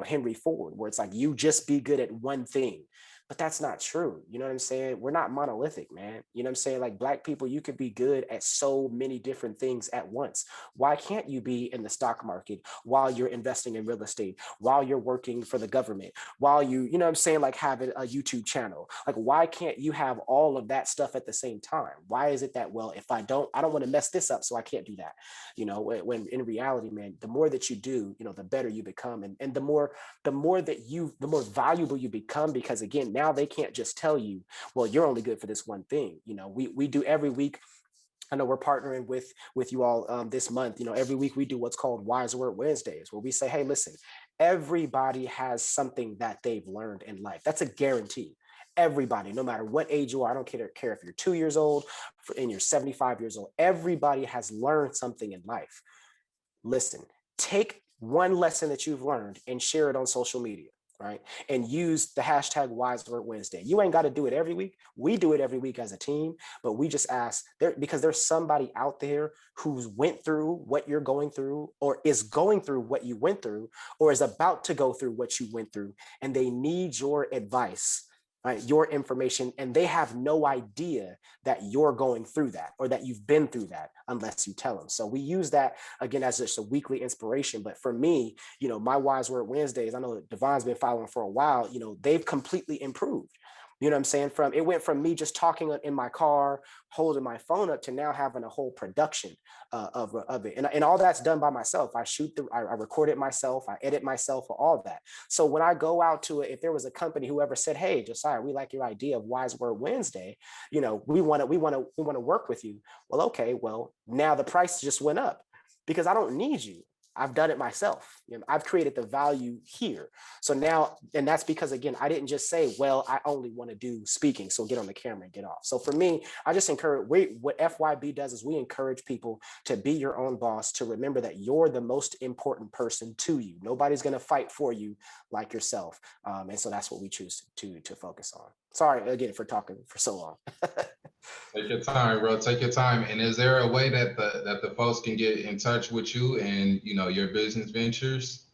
Henry Ford, where it's like, you just be good at one thing. But that's not true. You know what I'm saying? We're not monolithic, man. You know what I'm saying? Like Black people, you could be good at so many different things at once. Why can't you be in the stock market while you're investing in real estate, while you're working for the government, while you know what I'm saying, like having a YouTube channel? Like, why can't you have all of that stuff at the same time? Why is it that, well, if I don't want to mess this up, so I can't do that? When in reality, man, the more that you do, the better you become. And the more valuable you become, because again, now they can't just tell you, well, you're only good for this one thing. We do every week. I know we're partnering with you all this month. Every week we do what's called Wise Word Wednesdays, where we say, hey, listen, everybody has something that they've learned in life. That's a guarantee. Everybody, no matter what age you are, I don't care if you're 2 years old and you're 75 years old, everybody has learned something in life. Listen, take one lesson that you've learned and share it on social media. Right. And use the hashtag Wise Word Wednesday. You ain't got to do it every week. We do it every week as a team, but we just ask there because there's somebody out there who's went through what you're going through, or is going through what you went through, or is about to go through what you went through. And they need your advice, right? Your information. And they have no idea that you're going through that or that you've been through that unless you tell them. So we use that again as just a weekly inspiration. But for me, my Wise Word Wednesdays, I know that Devon's been following for a while, they've completely improved. You know what I'm saying? It went from me just talking in my car, holding my phone up, to now having a whole production of it. And all that's done by myself. I record it myself, I edit myself, all that. So when I go out to it, if there was a company who ever said, hey, Josiah, we like your idea of Wise Word Wednesday, we want to work with you. Well, okay, well, now the price just went up because I don't need you. I've done it myself. I've created the value here. So now, and that's because, again, I didn't just say, well, I only want to do speaking, so get on the camera and get off. So for me, I just encourage, what FYB does is we encourage people to be your own boss, to remember that you're the most important person to you. Nobody's going to fight for you like yourself. And so that's what we choose to focus on. Sorry, again, for talking for so long. Take your time, bro. Take your time. And is there a way that the folks can get in touch with you and your business ventures?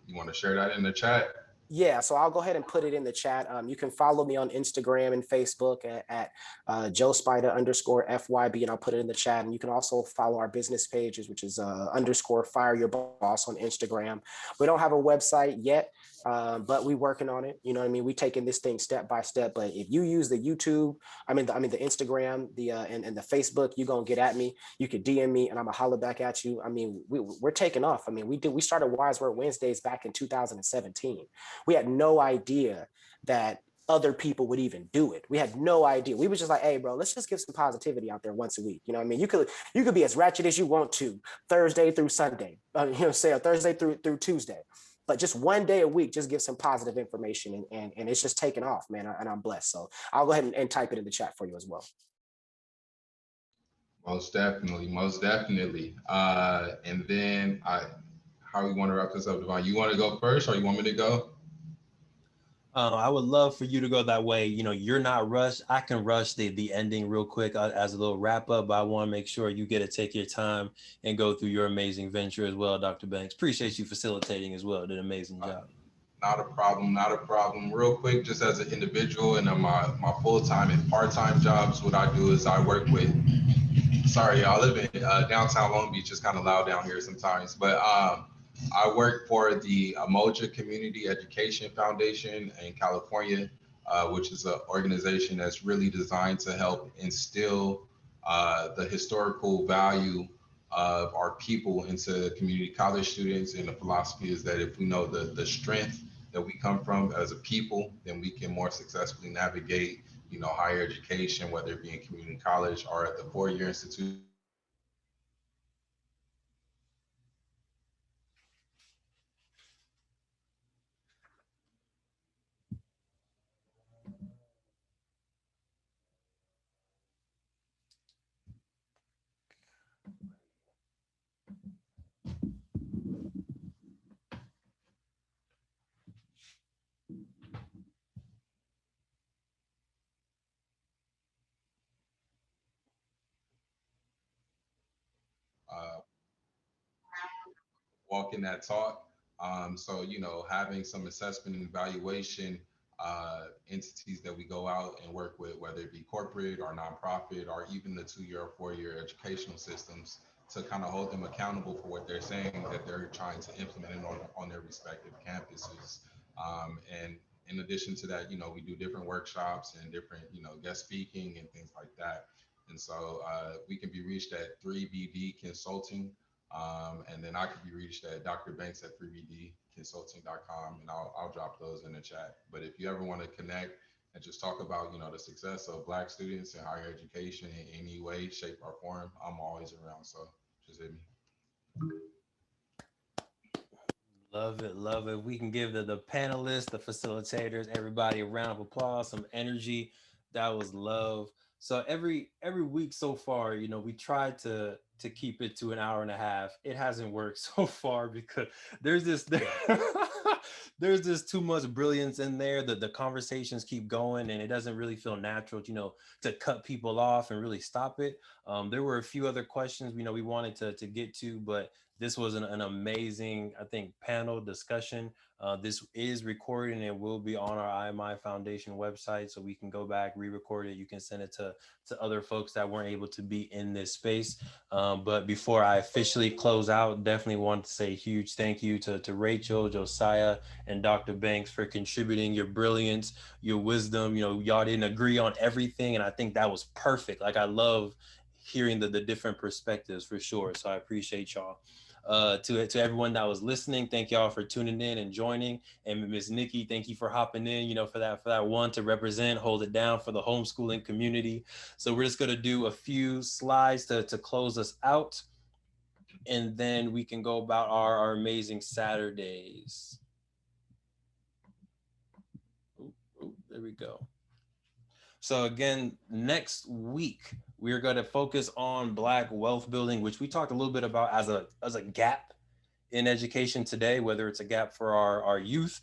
You want to share that in the chat? Yeah, so I'll go ahead and put it in the chat. You can follow me on Instagram and Facebook at joespider_FYB, and I'll put it in the chat. And you can also follow our business pages, which is _Fire Your Boss on Instagram. We don't have a website yet, but we're working on it. You know what I mean? We're taking this thing step by step. But if you use the YouTube, the Instagram, and the Facebook, you're gonna get at me. You could DM me, and I'm gonna holler back at you. We're taking off. We started Wise Word Wednesdays back in 2017. We had no idea that other people would even do it. We had no idea. We were just like, hey, bro, let's just give some positivity out there once a week. You know what I mean? You could be as ratchet as you want to, Thursday through Sunday, Thursday through Tuesday. But just one day a week, just give some positive information, and it's just taken off, man. And I'm blessed. So I'll go ahead and type it in the chat for you as well. Most definitely, most definitely. And then how we want to wrap this up, Devon? You want to go first, or you want me to go? I would love for you to go that way. You know, you're not rushed. I can rush the ending real quick as a little wrap up, but I want to make sure you get to take your time and go through your amazing venture as well, Dr. Banks. Appreciate you facilitating as well. Did an amazing Uh, job. Not a problem, not a problem. Real quick, just as an individual and my full time and part time jobs, what I do is I work with. Sorry, y'all, I live in downtown Long Beach. It's kind of loud down here sometimes, but I work for the Moja Community Education Foundation in California, which is an organization that's really designed to help instill the historical value of our people into community college students. And the philosophy is that if we know the strength that we come from as a people, then we can more successfully navigate, higher education, whether it be in community college or at the four-year institution. Uh, Walking that talk. So, having some assessment and evaluation entities that we go out and work with, whether it be corporate or nonprofit or even the 2-year or 4-year educational systems, to kind of hold them accountable for what they're saying that they're trying to implement it on their respective campuses. And in addition to that, we do different workshops and different, guest speaking and things like that. And so we can be reached at 3BD Consulting, and then I could be reached at Dr. Banks at 3bdconsulting.com, and I'll drop those in the chat. But if you ever want to connect and just talk about, the success of Black students in higher education in any way, shape, or form, I'm always around. So just hit me. Love it, love it. We can give the panelists, the facilitators, everybody a round of applause, some energy. That was love. So every week so far, we tried to keep it to an hour and a half. It hasn't worked so far because there's this there's this too much brilliance in there. The conversations keep going and it doesn't really feel natural, to cut people off and really stop it. There were a few other questions, we wanted to get to, but this was an amazing, I think, panel discussion. This is recorded and it will be on our IMI Foundation website, so we can go back, re-record it. You can send it to other folks that weren't able to be in this space. But before I officially close out, definitely want to say a huge thank you to Rachel, Josiah, and Dr. Banks for contributing your brilliance, your wisdom. Y'all didn't agree on everything, and I think that was perfect. Like, I love hearing the different perspectives for sure. So I appreciate y'all. To everyone that was listening, thank y'all for tuning in and joining. And Miss Nikki, thank you for hopping in, for that one to represent, hold it down for the homeschooling community. So we're just gonna do a few slides to close us out, and then we can go about our amazing Saturdays. Ooh, there we go. So again, next week we're going to focus on Black wealth building, which we talked a little bit about as a gap in education today, whether it's a gap for our youth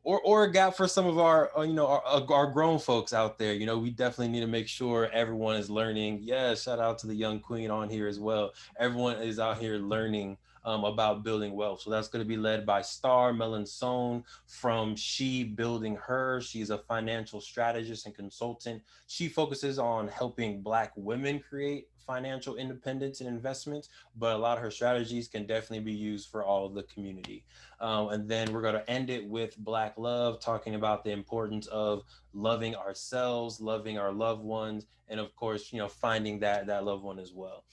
or a gap for some of our our grown folks out there. We definitely need to make sure everyone is learning. Yeah, shout out to the young queen on here as well. Everyone is out here learning about building wealth. So that's going to be led by Star Melanson from She Building Her. She's a financial strategist and consultant. She focuses on helping Black women create financial independence and investments, but a lot of her strategies can definitely be used for all of the community. And then we're going to end it with Black love, talking about the importance of loving ourselves, loving our loved ones, and of course, finding that loved one as well.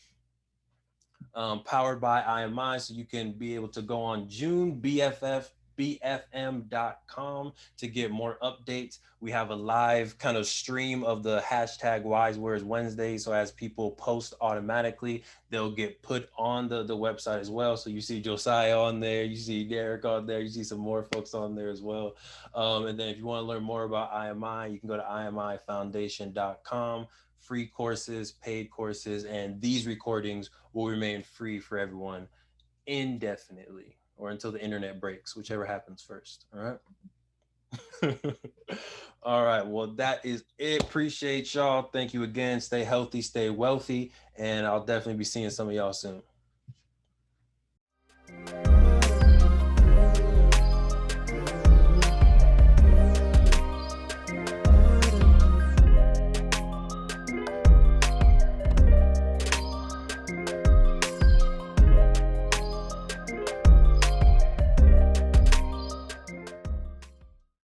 Powered by IMI, so you can be able to go on June BFF bfm.com to get more updates. We have a live kind of stream of the hashtag Wise Words Wednesday. So as people post automatically, they'll get put on the website as well. So you see Josiah on there, you see Derek on there, you see some more folks on there as well. And then if you want to learn more about IMI, you can go to imifoundation.com. Free courses, paid courses, and these recordings will remain free for everyone indefinitely or until the internet breaks, whichever happens first. All right. All right. Well, that is it. Appreciate y'all. Thank you again. Stay healthy, stay wealthy, and I'll definitely be seeing some of y'all soon.